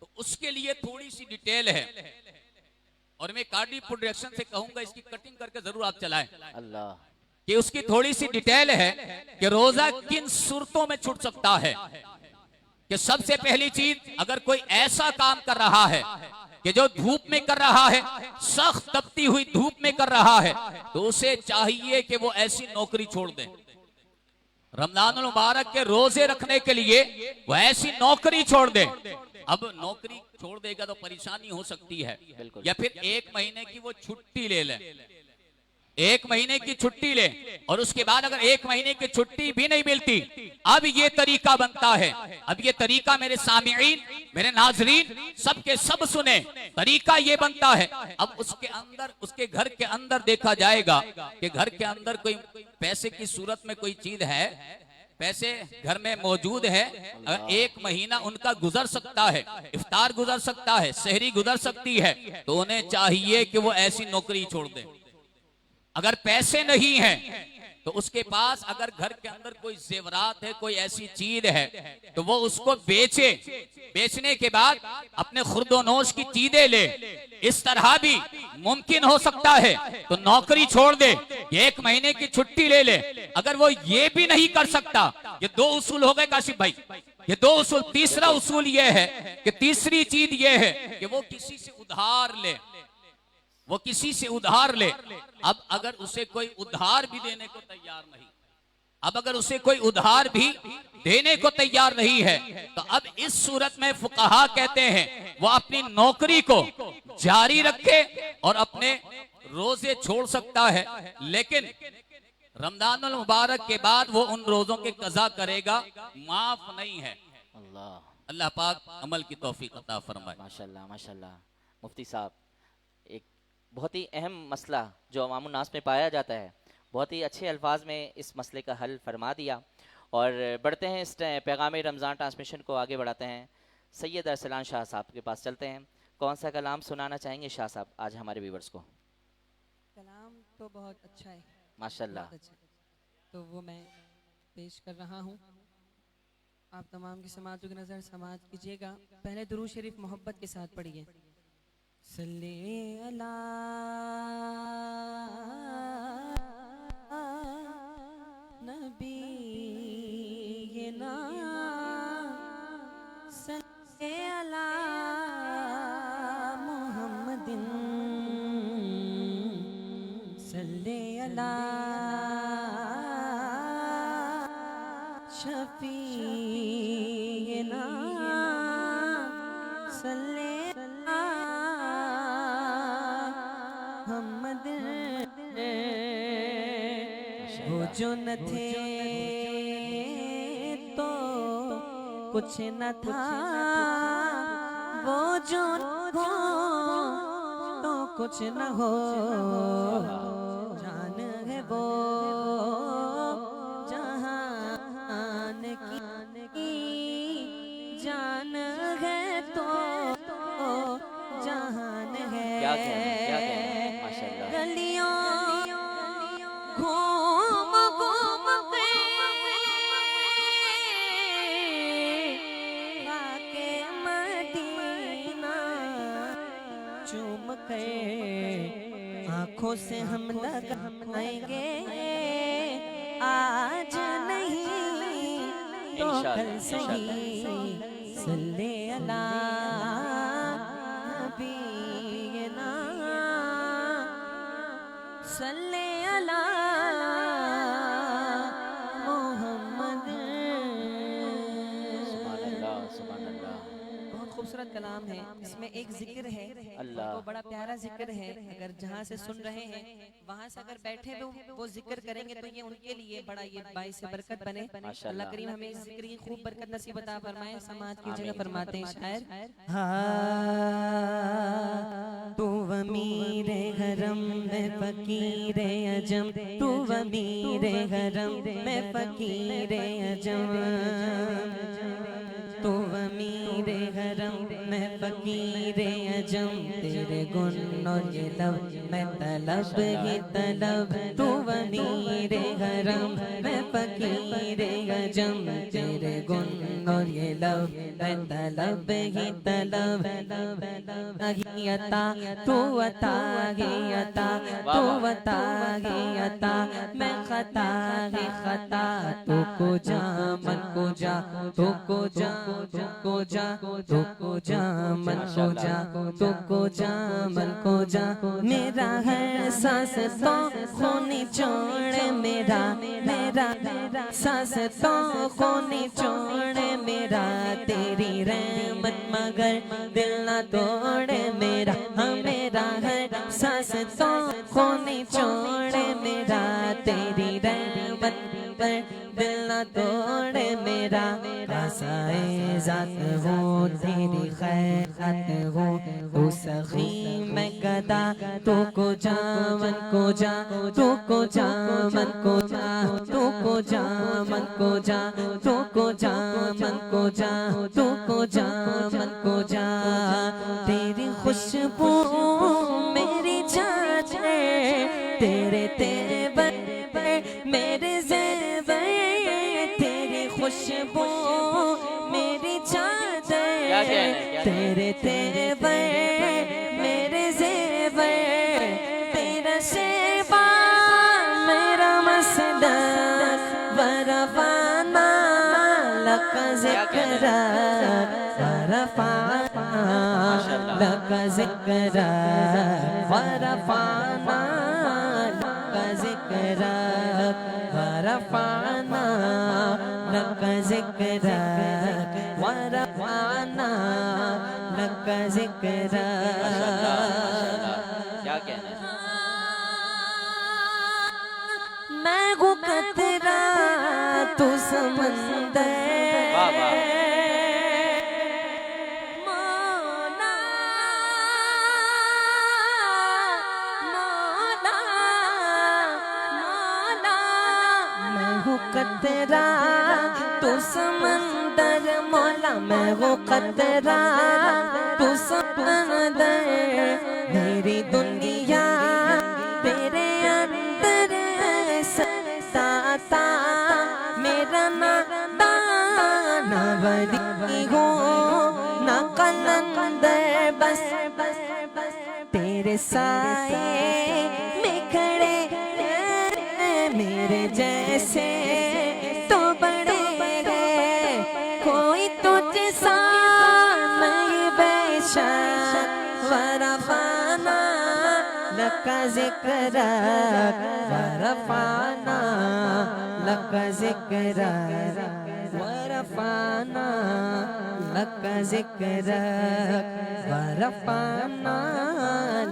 तो उसके लिए थोड़ी सी डिटेल है और मैं कार्डी प्रोडक्शन से कहूंगा इसकी कटिंग करके जरूर आप चलाएं। अल्लाह, कि उसकी थोड़ी सी डिटेल है कि रोजा किन सूरतों में छूट सकता है। कि सबसे पहली चीज, अगर कोई ऐसा काम कर रहा है कि जो धूप में कर रहा है, सख्त तपती हुई धूप में कर रहा है, तो उसे चाहिए कि वो ऐसी नौकरी छोड़ दे। रमजानुल मुबारक के रोजे रखने के लिए वो ऐसी नौकरी छोड़ दे। अब नौकरी छोड़ देगा तो परेशानी हो सकती है, या फिर 1 महीने की वो छुट्टी ले ले, 1 महीने की छुट्टी ले, और उसके बाद अगर 1 महीने की छुट्टी भी नहीं मिलती, अब ये तरीका बनता है। अब ये तरीका मेरे सामिईन, मेरे नाजरीन, सबके सब सुने, तरीका ये बनता है। अब उसके अंदर, उसके घर के अंदर देखा जाएगा कि घर के अंदर कोई पैसे की सूरत में कोई चीज है, पैसे घर में मौजूद है। अगर 1 महीना उनका गुजर सकता है, इफ्तार गुजर सकता है, सहरी गुजर सकती है, तो उन्हें चाहिए कि वो ऐसी नौकरी छोड़ दे। अगर पैसे नहीं हैं तो उसके पास अगर घर के अंदर कोई जेवरात है, कोई ऐसी चीज है, तो वो उसको बेचे। बेचने के बाद अपने खुर्दोनोश की चीजें ले। इस तरह भी मुमकिन हो सकता है तो नौकरी छोड़ दे, 1 महीने की छुट्टी ले ले। अगर वो ये भी नहीं कर सकता, ये 2 उसूल हो गए काशिफ भाई, ये 2 उसूल। तीसरा उसूल ये है कि तीसरी चीज ये है कि वो किसी से उधार ले, वो किसी से उधार ले। अब अगर उसे कोई उधार भी देने को तैयार नहीं, अब अगर उसे कोई उधार भी देने को तैयार नहीं है, तो अब इस सूरत में फुकहा कहते हैं वो अपनी नौकरी को जारी रखे और अपने रोजे छोड़ सकता है, लेकिन रमजानुल मुबारक के बाद वो उन रोजों के कज़ा करेगा, माफ नहीं है। अल्लाह, अल्लाह पाक अमल की तौफीक अता फरमाए। माशाल्लाह, माशाल्लाह। मुफ्ती साहब, एक बहुत ही अहम मसला जो अवामुन नास में पाया जाता है, बहुत ही अच्छे अल्फाज में इस मसले का हल फरमा दिया। और बढ़ते हैं, इस पैगाम रमज़ान ट्रांसमिशन को आगे बढ़ाते हैं। सैयद अरसलान शाह साहब के पास चलते हैं। कौन सा कलाम सुनाना चाहेंगे शाह साहब आज हमारे व्यूवर्स को? कलाम तो बहुत अच्छा है माशाल्लाह, बहुत अच्छा। तो वो मैं पेश कर रहा हूँ। आप तमाम की समातों की नज़र समाज कीजिएगा। पहले दुरूद शरीफ मोहब्बत के साथ पढ़िए। सल्ले अला नबीना, सल्ले अला मुहम्मदिन, सल्ले अला शफीना, सल्ले अला मुहम्मद। वो जो न थे तो कुछ न था, वो जो हो तो कुछ न हो, जान है वो जहान की, जान है तो जहान है। क्या कहना माशाल्लाह। गलियों घूम घूम के खाके मदीना चूम के आंखों से हम लगाएंगे, आज नहीं तो कल सही। सल्ले अला नबीना, सल्ले अला मोहम्मद। सुभान अल्लाह, सुभान अल्लाह। बहुत खूबसूरत कलाम है, इसमें एक जिक्र है, अल्लाह। वो बड़ा प्यारा जिक्र है। अगर जहाँ से सुन रहे हैं वहाँ से अगर बैठे वो जिक्र करेंगे तो ये उनके लिए बड़ा ये बाइस बरकत बने। अल्लाह करीम हमें इस जिक्र की खूब बरकत नसीब अता फरमाए। समाज की जगह फरमाते हैं शायर, तू अमीर हरम में फकीर अजम, तू अमीर हरम में फकीर अजम, तू अमीर हरम में फकीर अजम, तेरे गुण और ये लब में तलब ही तलब, तू अमीर हरम में फकीर अजम, तेरे गुण और ये लब में तलब ही तलब। ही अता तू अता ही अता, तू अता ही अता, मैं खता ही खता, तू को जा मन को जा, तू को जा तू को जा, तू को जा मन को जा, तू को जा मन को जा। मेरा हर सांस तो खूनी छोड़े, मेरा मेरा सांस तो खूनी छोड़े, मेरा तेरी रहमत मगर दिल ना तोड़े, मेरा हाँ मेरा हर सांस तो खूनी छोड़े, मेरा तेरी रहमत पर दिल ना तोड़े, मेरा आसाए जात हो तेरी खैरात हो, तू सखी मैं गदा, तू को जा मन को जा, तू को जा मन को जा, तू को जा मन को जा, तू को जा मन को जा, तू को जा मन को जा। तेरी खुशबू मेरी जान है, तेरे तेवर मेरे ज़ेवर, तेरी खुशबू मेरी चादर, तेरे तेवर मेरे ज़ेवर, तेरा सेवा मेरा मसदर, वरफ़ाना लक ज़िक्र, वरफ़ाना लक ज़िक्र, वरफ़ाना लक ज़िक्र, वरफ़ाना लक ज़िक्र, वरफ़ाना लक ज़िक्र। क्या कहना है? मैं हूँ कतरा तू समंदर, वाह वाह। मौला मौला मौला, मैं हूँ कतरा तू समंदर, मौला मैं हूँ कतरा तू समंदर, मेरी दुनिया तेरे अंदर सताता, मेरा नाता ना वली हो ना कलंदर, बस तेरे साए में खड़े मेरे जैसे तो बड़े हैं, कोई तुझसा नहीं बेशक, वरफ़ाना लक ज़िक्र, वरफ़ाना लक ज़िक्र, वरफ़ाना लक ज़िक्र, वरफ़ाना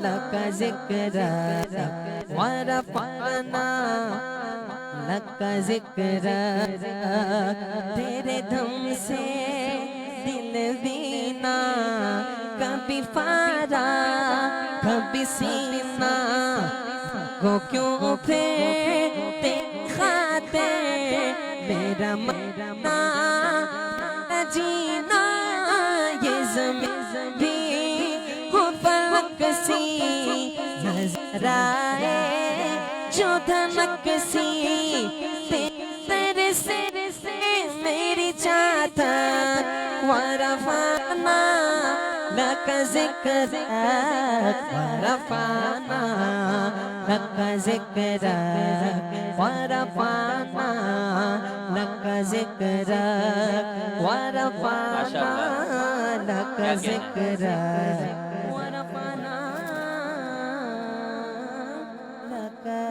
लक ज़िक्र, वरफ़ाना लका जिक्र तेरे दम से दिल बीना कभी फारा कभी सीना को क्यों फेरते खाते मेरा मरना जीना ये ज़मीन भी हो फलक सी नजर आए जो धमक सी तेरे से मेरी चाहता वरफाना लका जिक्र वरफाना लका जिक्र वरफाना लका जिक्र वरफाना लका जिक्र वरफाना लका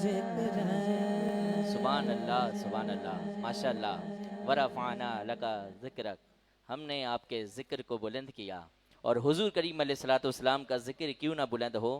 जिक्र। सुभान अल्लाह माशाअल्लाह। वरफ़ाना लका ज़िक्रक, हमने आपके ज़िक्र को बुलंद किया। और हुज़ूर करीम अलैहिस्सलाम का ज़िक्र क्यों ना बुलंद हो।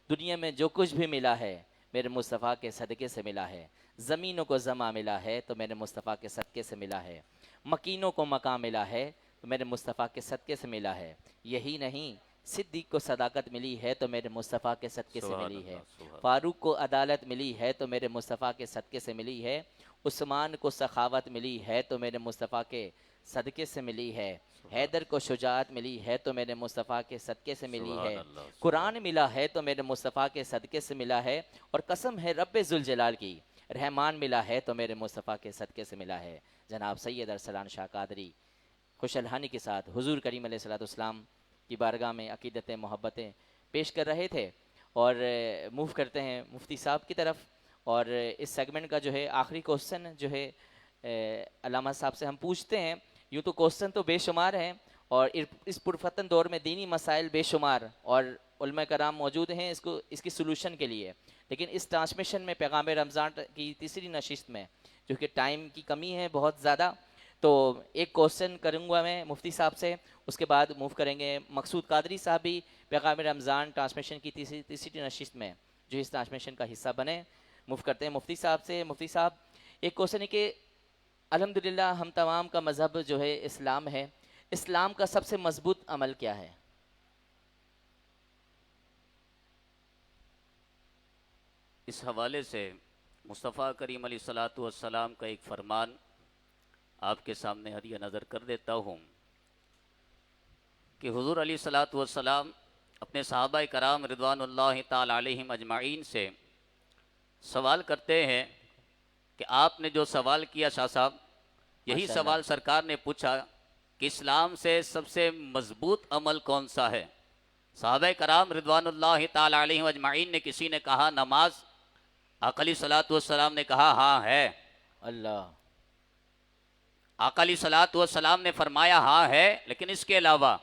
दुनिया में जो कुछ भी मिला है मेरे मुस्तफ़ा के सदक़े से मिला है। ज़मीनों को ज़मा मिला है तो मेरे मुस्तफ़ा के सदक़े से मिला है। मकीनों को मकाम मिला है तो मेरे मुस्तफ़ा के सदक़े से मिला है। यही नहीं, सिद्दीक़ को सदाकत मिली है तो मेरे मुस्तफ़ा के सदक़े से मिली है। फ़ारूक को अदालत मिली है तो मेरे मुस्तफ़ा के सदक़े से मिली है। उस्मान को सखावत मिली है तो मेरे मुस्तफ़ा के सदक़े से मिली है। हैदर को शुजाअत मिली है तो मेरे मुस्तफ़ा के सदक़े से मिली है। कुरान मिला है तो मेरे मुस्तफ़ा के सदक़े से मिला है। और कसम है रब्बे ज़ुल जलाल की, रहमान मिला है तो मेरे मुस्तफ़ा के सदक़े से मिला है। जनाब सैयद अरसलान शाह कादरी खुशलहानी के साथ हुज़ूर करीम अलैहिस्सलाम की बारगाह में अक़ीदतें मोहब्बतें पेश कर रहे थे। और मूव करते हैं मुफ्ती साहब की तरफ। और इस सेगमेंट का जो है आखिरी क्वेश्चन जो है अल्लामा साहब से हम पूछते हैं। यूँ तो क्वेश्चन तो बेशुमार हैं और इस पुरफतन दौर में दीनी मसाइल बेशुमार और उलमा कराम मौजूद हैं इसकी सोल्यूशन के लिए। लेकिन इस ट्रांसमिशन में पैगाम रमज़ान की तीसरी नशिस्त में जो कि टाइम की कमी है बहुत ज़्यादा, तो एक क्वेश्चन करूँगा मैं मुफ्ती साहब से, उसके बाद मूव करेंगे मकसूद कादरी साहब भी पैगाम रमज़ान ट्रांसमिशन की तीसरी नशिस्त में जो इस ट्रांसमिशन का हिस्सा बने। मूव करते हैं मुफ्ती साहब से। मुफ्ती साहब, एक क्वेश्चन है कि अल्हम्दुलिल्लाह हम तमाम का मज़हब जो है इस्लाम है, इस्लाम का सबसे मजबूत अमल क्या है? इस हवाले से मुस्तफ़ा करीम अलैहिस्सलातु वस्सलाम का एक फरमान आपके सामने हदिया नज़र कर देता हूँ कि हुज़ूर अलैहिस्सलातु वस्सलाम अपने सहाबा कराम रिदवानुल्लाहि ताला अलैहिम अजमाइन से सवाल करते हैं कि आपने जो सवाल किया शाह साहब, यही सवाल सरकार ने पूछा कि इस्लाम से सबसे मजबूत अमल कौन सा है। सहाबा कराम रिदवानुल्लाहि ताला अलैहिम अजमाइन ने किसी ने कहा नमाज, आका अलैहिस्सलातु वस्सलाम ने कहा हाँ है। अल्लाह। आका अलैहिस्सलातु वस्सलाम ने फरमाया हाँ है, लेकिन इसके अलावा।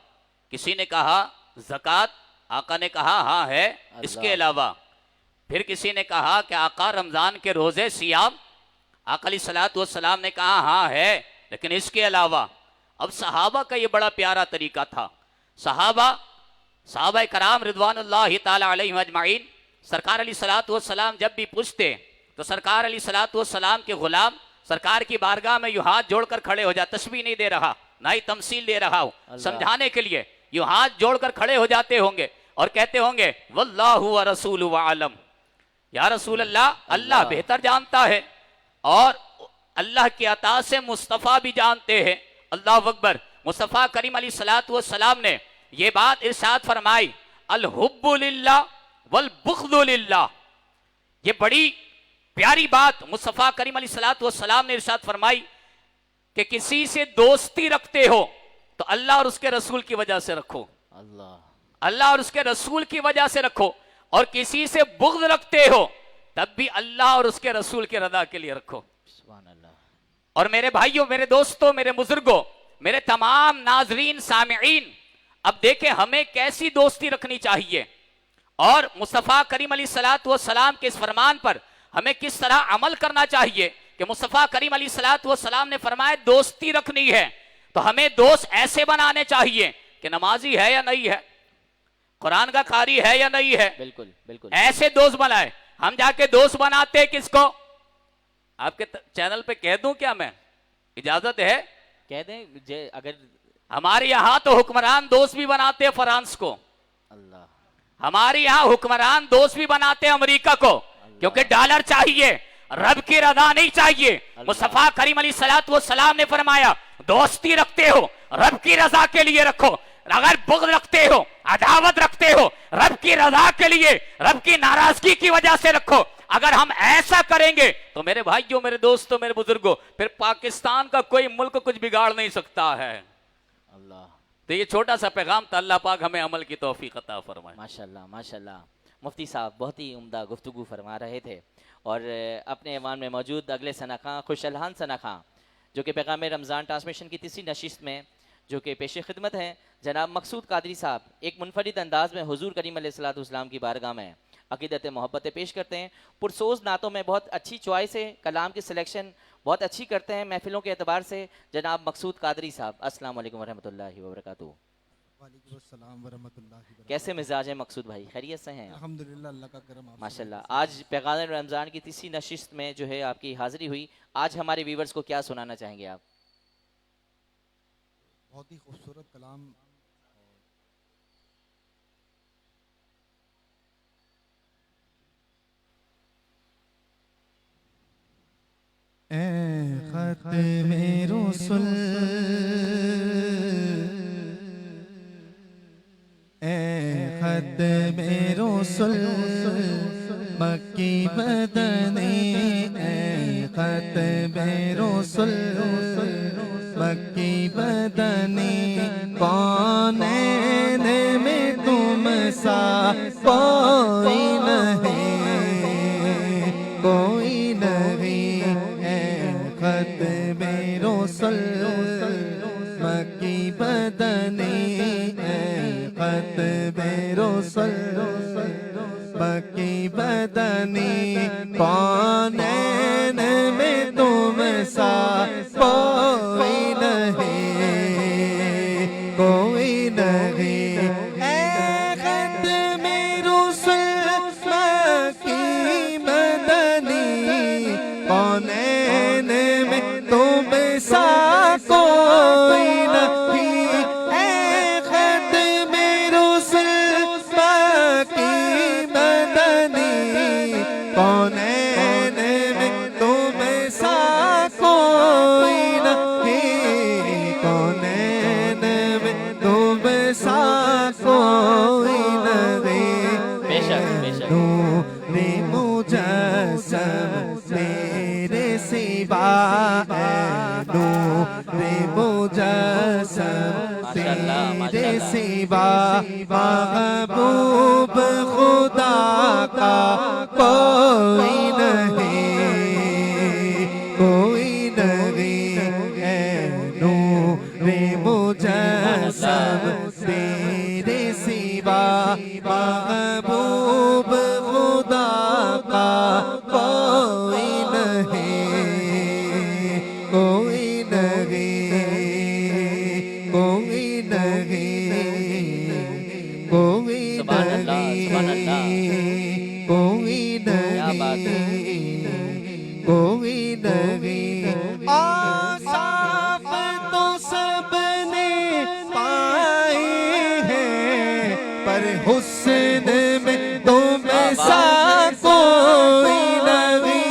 किसी ने कहा ज़कात, आका ने कहा हाँ है इसके अलावा। फिर किसी ने कहा कि आका रमज़ान के रोज़े सियाम, आका अलैहिस्सलातु वस्सलाम ने कहा हाँ है लेकिन इसके अलावा। अब सहाबा का ये बड़ा प्यारा तरीका था। सहाबा कराम रिदवानुल्लाहि ताला अलैहिम अजमाइन सरकार अलैहिस्सलातु वस्सलाम जब भी पूछते तो सरकार अलैहिस्सलातु वस्सलाम के गुलाम सरकार की बारगाह में यूं हाथ जोड़कर खड़े हो जाते। तस्बीह नहीं दे रहा, ना ही तमसील दे रहा हूं, समझाने के लिए यूं हाथ जोड़कर खड़े हो जाते होंगे और कहते होंगे वल्लाहु व रसूलु आलम, या रसूल अल्लाह, अल्लाह बेहतर जानता है और अल्लाह की अता से मुस्तफ़ा भी जानते हैं। अल्लाह अकबर। मुस्तफ़ा करीम अलैहिस्सलातु वस्सलाम ने ये बात इरशाद फरमाई, अल हुब्बु लिल्लाह वल बुग़्दु लिल्लाह। ये बड़ी प्यारी बात मुस्तफ़ा करीम अलैहिस्सलातु वस्सलाम ने इरशाद फरमाई कि किसी से दोस्ती रखते हो तो अल्लाह और उसके रसूल की वजह से रखो। अल्लाह और उसके रसूल की वजह से रखो। और किसी से बुग़्द रखते हो तब भी अल्लाह और उसके रसूल की रज़ा के लिए रखो। और मेरे भाइयों, मेरे दोस्तों, मेरे बुजुर्गों, मेरे तमाम नाजरीन सामिईन, अब देखें हमें कैसी दोस्ती रखनी चाहिए और मुस्तफ़ा करीम अलैहिस्सलातु वस्सलाम के इस फरमान पर हमें किस तरह अमल करना चाहिए कि मुस्तफ़ा करीम अलैहिस्सलातु वस्सलाम ने फरमाया दोस्ती रखनी है तो हमें दोस्त ऐसे बनाने चाहिए कि नमाजी है या नहीं है, कुरान का कारी है या नहीं है, बिल्कुल बिल्कुल ऐसे दोस्त बनाए। हम जाके दोस्त बनाते किसको? आपके चैनल पे कह दूं क्या मैं? इजाजत है? कह दें अगर हमारे यहाँ तो हुक्मरान दोस्त भी बनाते हैं फ्रांस को, अल्लाह, हमारे यहाँ हुक्मरान दोस्त भी बनाते हैं अमेरिका को, क्योंकि डॉलर चाहिए, रब की रजा नहीं चाहिए। मुस्तफा करीम अलैहिस्सलातु वस्सलाम ने फरमाया, दोस्ती रखते हो रब की रजा के लिए रखो, अगर बुग़्ज़ रखते हो, अदावत रखते हो, रब की रजा के लिए, रब की नाराजगी की वजह से रखो। अगर हम ऐसा करेंगे तो मेरे भाइयों, मेरे दोस्तों, मेरे बुजुर्गों, फिर पाकिस्तान का कोई मुल्क कुछ बिगाड़ नहीं सकता है। अल्लाह। तो ये छोटा सा पैगाम था, अल्लाह पाक हमें अमल की तौफीक अता फरमाए। माशाल्लाह माशाल्लाह। मुफ्ती साहब बहुत ही उम्दा गुफ्तगू फरमा रहे थे और अपने ऐवान में मौजूद अगले सना खां, खुशलहान सना खां, जो कि पैगाम रमज़ान ट्रांसमिशन की तीसरी नशिस्त में जो कि पेश खिदमत हैं, जनाब मकसूद कादरी साहब एक मुनफरिद अंदाज में हुजूर करीम अलैहिस्सलातु वस्सलाम की बारगाह में अकीदत मोहब्बतें पेश करते हैं। पुरसोज नातों में बहुत अच्छी चॉइस है, कलाम की सिलेक्शन बहुत अच्छी करते हैं महफिलों के एतबार से। जनाब मकसूद कादरी साहब, अस्सलाम वालेकुम वरहमतुल्लाहि वबरकातुहू। वालेकुम अस्सलाम वरहमतुल्लाहि वबरकातुहू। कैसे मिजाज है मकसूद भाई, खैरियत से हैं? अल्हम्दुलिल्लाह, अल्लाह का करम। माशाल्लाह। आज पैगाम रमज़ान की तीसरी नशिस्त में जो है आपकी हाजिरी हुई, आज हमारे व्यूवर्स को क्या सुनाना चाहेंगे आप? बहुत ही खूबसूरत कलाम। ए ख़त्मे रसूल, ए ख़त्मे रसूल, मक्की मदनी, ए ख़त्मे रसूल, मक्की मदनी, कौनैन में तुम सा कोई नहीं, कोई नहीं, है ख़त्मे रसूल, मक्की मदनी, है ख़त्मे रसूल, मक्की मदनी, कौनैन में तुम सा कोई नहीं, कोई नहीं, ऐ ख़त्मे रसूल, मक्की मदनी, कौनैन में तुम सा कोई नहीं, ऐ ख़त्मे रसूल, मक्की मदनी, कौनैन में तुम सा कोई नहीं, कौनैन में तुम सा कोई नहीं, बेशक बेशक। नूरे मुजस्सम तेरे सिवा है, नूरे मुजस्सम तेरे सिवा, महबूब खुदा का कोई नहीं, कोई नहीं, है नूरे मुजस्सम तेरे सिवा, महबूब खुदा का कोई नहीं, कोई नहीं, कोई नहीं, कोई सुभान अल्लाह, सुभान अल्लाह। नहीं, कोई क्या बात है। नहीं, कोई नहीं, औसाफ तो सबने पाए हैं, पर हुस्न में तुम सा कोई नहीं,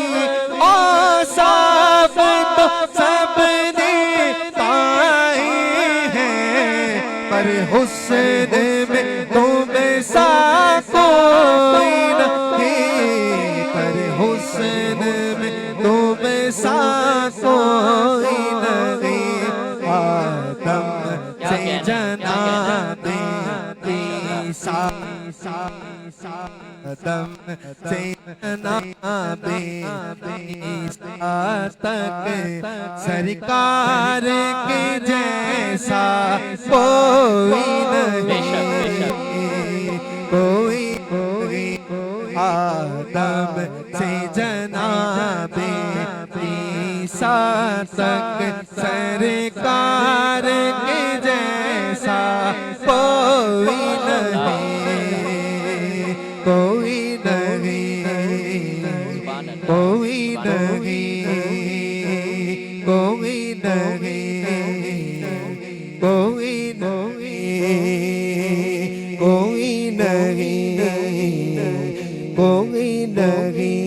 औसाफ तो सबने पाए हैं, पर हुस्न में तुम सा कोई नहीं, पर हुस्न में तुम सा कोई नहीं, आदम से जनाबे ईसा, आदम से जनाबे ईसा तक सरकार के जैसा कोई नहीं, कोई कोई, आदम से जनाबे ईसा तक सरकार के जैसा कोई नहीं, कोई नहीं, कोई नहीं, नहीं, कोई नहीं, कोई नहीं, कोई नहीं।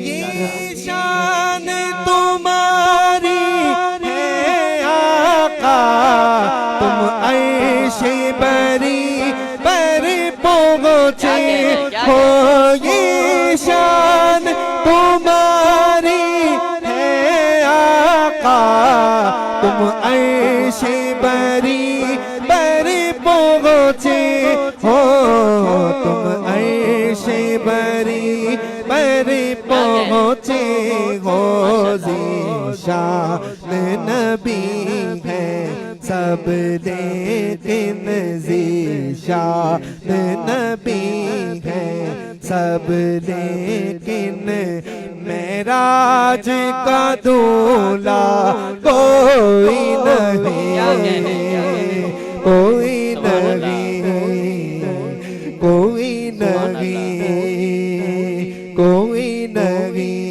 ये शान तुम्हारी है आका, तुम ऐशे बरी पर पहुँचे हो। ये शान तुम्हारी है आका, तुम ऐशे बरी पर पहुँचे हो। तुम ऐशे बरी पर पहुँचे हो। ज़ीशान नबी है सब लेकिन ज़ीशान नबी है सब लेकिन मेराज का दूल्हा कोई नहीं, कोई नहीं, कोई नहीं, कोई नहीं,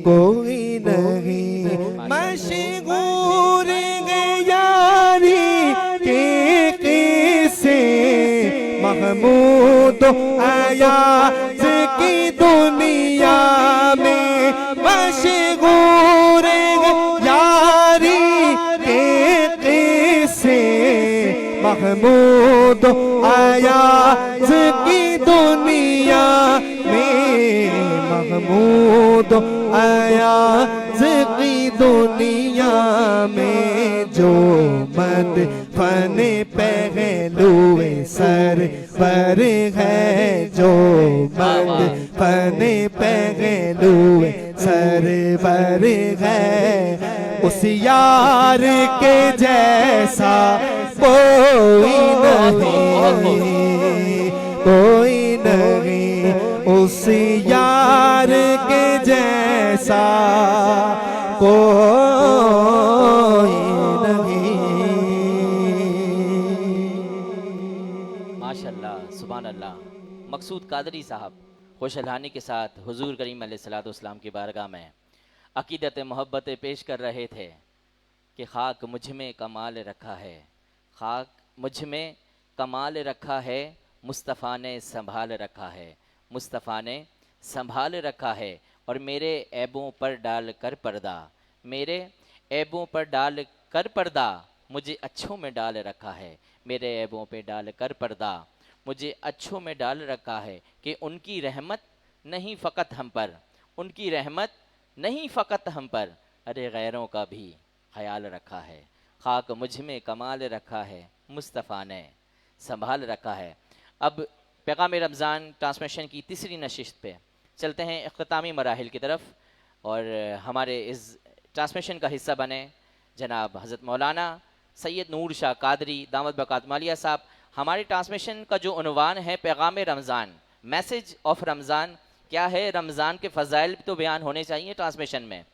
कोई नहीं। मशगूर यारी के किस्से महमूद अयाज की दुनिया में, मशगूर यारी के किस्से महमूद अयाज की दुनिया में, महमूद अयाज की दुनिया में। जो मद फन पहलुए सर पर है, जो मद फन पहलुए सर पर है, उस यार के जैसा कोई नहीं, कोई नहीं, उस यार के जैसा कोई नहीं। माशाल्लाह, सुभान अल्लाह। मकसूद कादरी साहब खुशहाली के साथ हुजूर करीम अलैहिस्सलाम की बारगाह में अकीदत मोहब्बत पेश कर रहे थे कि खाक मुझ में कमाल रखा है, खाक मुझ में कमाल रखा है, मुस्तफ़ा ने संभाल रखा है, मुस्तफ़ा ने संभाल रखा है। और मेरे ऐबों पर डाल कर पर्दा, मेरे ऐबों पर डाल कर पर्दा, मुझे अच्छों में डाल रखा है, मेरे ऐबों पे डाल कर पर्दा, मुझे अच्छों में डाल रखा है। कि उनकी रहमत नहीं फ़कत हम पर, उनकी रहमत नहीं फ़कत हम पर, अरे गैरों का भी ख्याल रखा है। खाक मुझ में कमाल रखा है, मुस्तफ़ा ने संभाल रखा है। अब पैगाम रमज़ान ट्रांसमिशन की तीसरी नशिस्त पे चलते हैं इख्तितामी मराहिल की तरफ। और हमारे इस ट्रांसमिशन का हिस्सा बने जनाब हज़रत मौलाना सैयद नूर शाह कादरी दामद बरकात मालिया साहब। हमारे ट्रांसमिशन का जो उन्वान है पैगाम रमज़ान, मैसेज ऑफ रमज़ान क्या है, रमज़ान के फ़ज़ाइल तो बयान होने चाहिए ट्रांसमिशन में।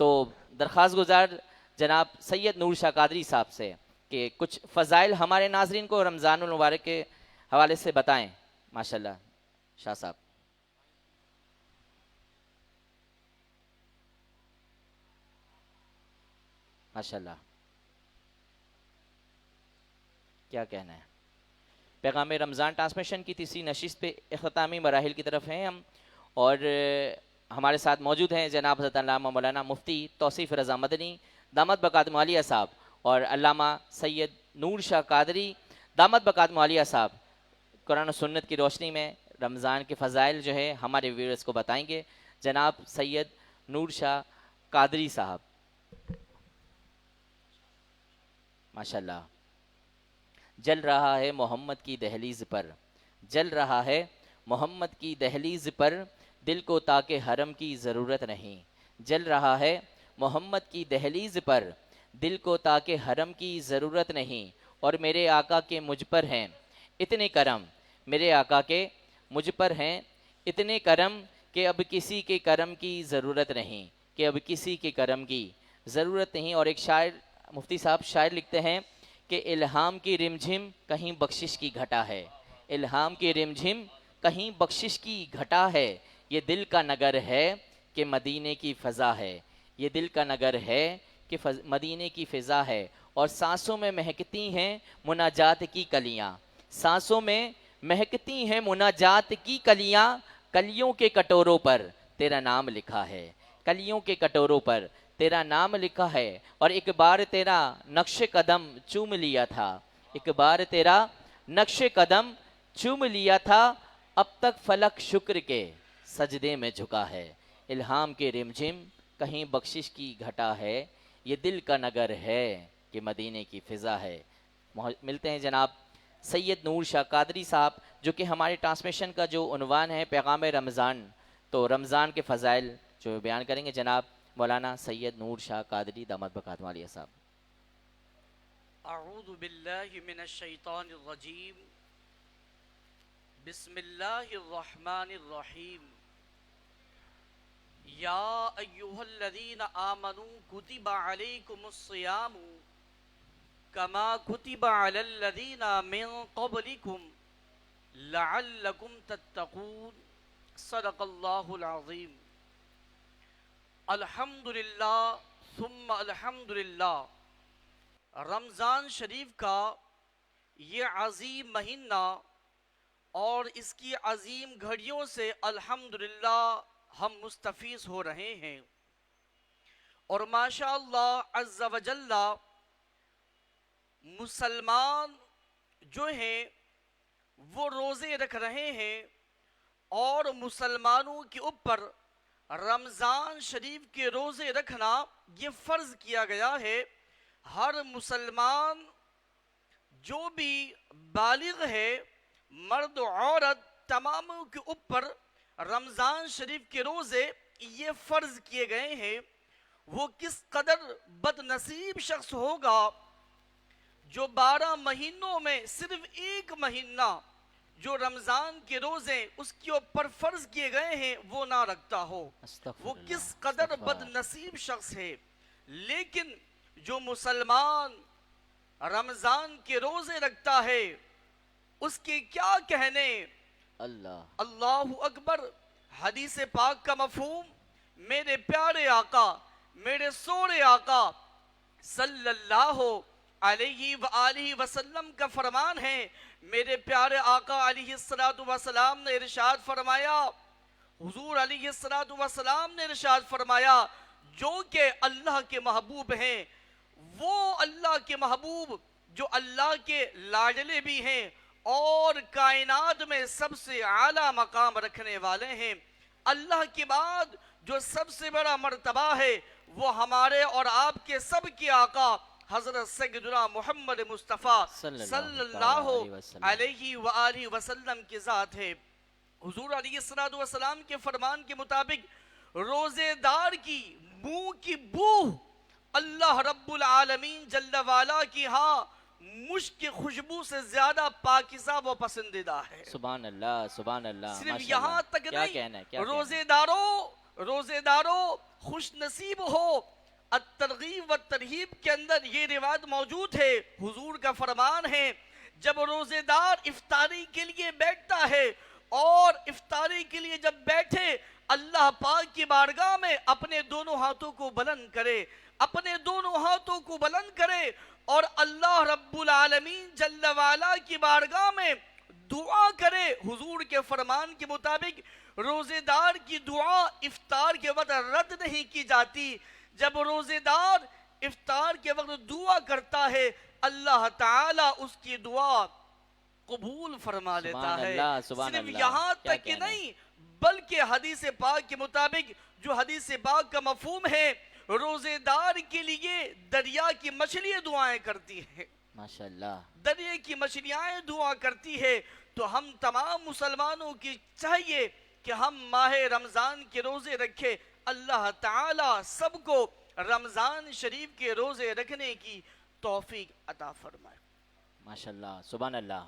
तो दरख्वास्त गुजार जनाब सैयद नूर शाह कादरी साहब से कि कुछ फ़ज़ाइल हमारे नाजरीन को रमज़ान मुबारक के हवाले से बताएं। माशाल्लाह शाह साहब। माशाल्लाह, क्या कहना है। पैगाम रमज़ान ट्रांसमिशन की तीसरी नशिस्त पे इख्तितामी मराहिल की तरफ हैं हम, और हमारे साथ मौजूद हैं जनाब हज़रत अल्लामा मौलाना मुफ्ती तौसीफ़ रज़ा मदनी दामद बरकात मालिया साहब और अल्लामा सैयद नूर शाह कादरी दामद बरकात मालिया साहब। कुरान और सुन्नत की रोशनी में रमज़ान के फ़ज़ाइल जो है हमारे व्यूअर्स को बताएंगे जनाब सैयद नूर शाह कादरी साहब। माशाल्लाह। जल रहा है मोहम्मद की दहलीज़ पर, जल रहा है मोहम्मद की दहलीज़ पर, दिल को ताके हरम की ज़रूरत नहीं। जल रहा है मोहम्मद की दहलीज़ पर, दिल को ताके हरम की ज़रूरत नहीं। और मेरे आका के मुझ पर हैं इतने करम, मेरे आका के मुझ पर हैं इतने करम कि अब किसी के करम की ज़रूरत नहीं, कि अब किसी के करम की ज़रूरत नहीं। और एक शायर मुफ्ती साहब शायर लिखते हैं कि इल्हाम की रिमझिम कहीं बख्शिश की घटा है, इल्हाम की रिमझिम कहीं बख्शिश की घटा है। ये दिल का नगर है कि मदीने की फ़ज़ा है, ये दिल का नगर है कि मदीने की फ़िज़ा है और सांसों में महकती हैं मुनाजात की कलियाँ, सांसों में महकती हैं मुनाजात की कलियाँ, कलियों के कटोरों पर तेरा नाम लिखा है, कलियों के कटोरों पर तेरा नाम लिखा है। और एक बार तेरा नक्श कदम चूम लिया था, एक बार तेरा नक्श कदम चूम लिया था, अब तक फलक शुक्र के सजदे में झुका है। इल्हाम के रिमझिम कहीं बख्शिश की घटा है, ये दिल का नगर है कि मदीने की फ़िज़ा है। मिलते हैं जनाब सैयद नूर शाह कादरी साहब, जो कि हमारे ट्रांसमिशन का जो उन्वान है पैगाम रमज़ान, तो रमज़ान के फ़ज़ाइल जो बयान करेंगे जनाब मौलाना सैयद नूर शाह कादरी दामद बरकातहू आलिया साहब। अऊज़ु बिल्लाहि मिनश शैतानिर रजीम, बिस्मिल्लाहिर रहमानिर रहीम। या अय्युहल्लज़ीना आमनू कुतिबा अलैकुमुस्सियामु कमा कुतिबा अलल्लज़ीना मिन क़ब्लिकुम लअल्लकुम तत्तक़ून। सदक़ल्लाहुल अज़ीम। अल्हम्दुलिल्लाह सुम्मा अल्हम्दुलिल्लाह। रमज़ान शरीफ का ये अज़ीम महीना और इसकी अज़ीम घड़ियों से अल्हम्दुलिल्लाह हम मुस्तफ़ीज़ हो रहे हैं। और माशाअल्लाह अज़्ज़ा वजल्ला मुसलमान जो हैं वो रोज़े रख रहे हैं और मुसलमानों के ऊपर रमज़ान शरीफ के रोज़े रखना ये फ़र्ज़ किया गया है। हर मुसलमान जो भी बालिग है, मर्द औरत, तमामों के ऊपर रमज़ान शरीफ के रोज़े ये फ़र्ज़ किए गए हैं। वो किस कदर बदनसीब शख्स होगा जो 12 महीनों में सिर्फ एक महीना जो रमज़ान के रोज़े उसके ऊपर फ़र्ज़ किए गए हैं वो ना रखता हो। वो किस कदर बदनसीब शख्स है। लेकिन जो मुसलमान रमज़ान के रोज़े रखता है उसके क्या कहने। अल्लाह अल्लाहु अकबर। हदीस पाक का मफ़हूम मेरे प्यारे आका, मेरे सोरे आका सल्लल्लाहु अलैहि व आलिहि वसल्लम का फरमान है। मेरे प्यारे आका अलैहिस्सलातु वस्सलाम ने इरशाद फरमाया, हुजूर अलैहिस्सलातु वस्सलाम ने इरशाद फरमाया, जो कि अल्लाह के महबूब हैं, वो अल्लाह के महबूब जो अल्लाह के लाडले भी हैं और कायनात में सबसे आला मकाम रखने वाले हैं। अल्लाह के बाद जो सबसे बड़ा मर्तबा है वो हमारे और आपके सब के आका हजरत सैयदना मोहम्मद मुस्तफ़ा सल्लल्लाहु अलैहि व आलिहि वसल्लम की ज़ात है। हुजूर अलैहिस्सलातु वस्सलाम के फरमान के मुताबिक रोजेदार की मुंह की बू अल्लाह रब्बुल आलमीन जल्ल वाला की मुश्क की खुशबू से ज्यादा पाकिज़ा व पसंदीदा है। सुभान अल्लाह, सुभान अल्लाह। सिर्फ यहाँ तक क्या नहीं, कहना है, क्या रोजेदारों खुश नसीब हो। अत-तरगीब व तरहीब के अंदर ये रिवायत मौजूद है। हुजूर का फरमान है, जब रोजेदार इफ्तारी के लिए बैठता है और इफ्तारी के लिए जब बैठे अल्लाह पाक की बारगाह में अपने दोनों हाथों को बुलंद करे, अपने दोनों हाथों को बुलंद करे और अल्लाह रब्बुल आलमीन जल्ल वाला की बारगाह में दुआ करे। हुजूर के फरमान के मुताबिक रोजेदार की दुआ इफ्तार के वक्त रद्द नहीं की जाती। जब रोजेदार इफ्तार के वक्त दुआ करता है अल्लाह ताला उसकी दुआ कबूल फरमा लेता है। सिर्फ यहाँ तक कि नहीं, बल्कि हदीस पाक के मुताबिक जो हदीस पाक का मफहूम है, रोजेदार के लिए दरिया की मछलियां दुआएं करती है। माशाअल्लाह, दरिया की मछलियां दुआ करती है। तो हम तमाम मुसलमानों की चाहिए कि हम माह रमजान के रोजे रखें। अल्लाह ताला सबको रमजान शरीफ के रोजे रखने की तौफीक अता फरमाए। माशाअल्लाह, सुभान अल्लाह।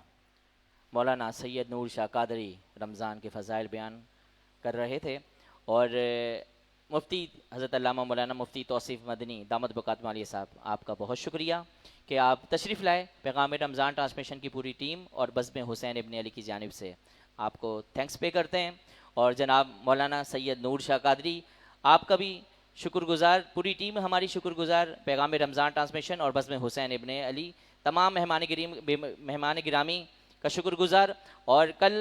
मौलाना सैयद नूर शाह कादरी रमज़ान के फ़ज़ाइल बयान कर रहे थे और मुफ्ती हज़रत अल्लामा मौलाना मुफ्ती तौसीफ़ मदनी दामद बरकातहू आलिया साहब, आपका बहुत शुक्रिया कि आप तशरीफ़ लाए। पैगाम रमज़ान ट्रांसमिशन की पूरी टीम और बज़्म हुसैन इब्न अली की जानिब से आपको थैंक्स पे करते हैं। और जनाब मौलाना सैयद नूर शाह कादरी, आपका भी शुक्रगुजार पूरी टीम हमारी शुक्रगुजार पैगाम रमज़ान ट्रांसमिशन और बज़्म हुसैन इब्ने अली तमाम मेहमान गिरामी का शुक्रगुजार। और कल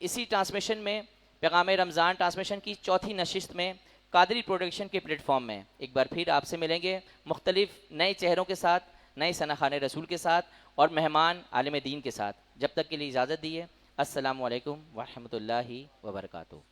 इसी ट्रांसमिशन में पैगाम रमज़ान ट्रांसमिशन की चौथी नशिस्त में कादरी प्रोडक्शन के प्लेटफॉर्म में एक बार फिर आपसे मिलेंगे मुख्तलिफ नए चेहरों के साथ, नए सनाखान रसूल के साथ और मेहमान आलिम दीन के साथ। जब तक के लिए इजाज़त दिए। अस्सलामु अलैकुम व रहमतुल्लाहि व बरकातुहू।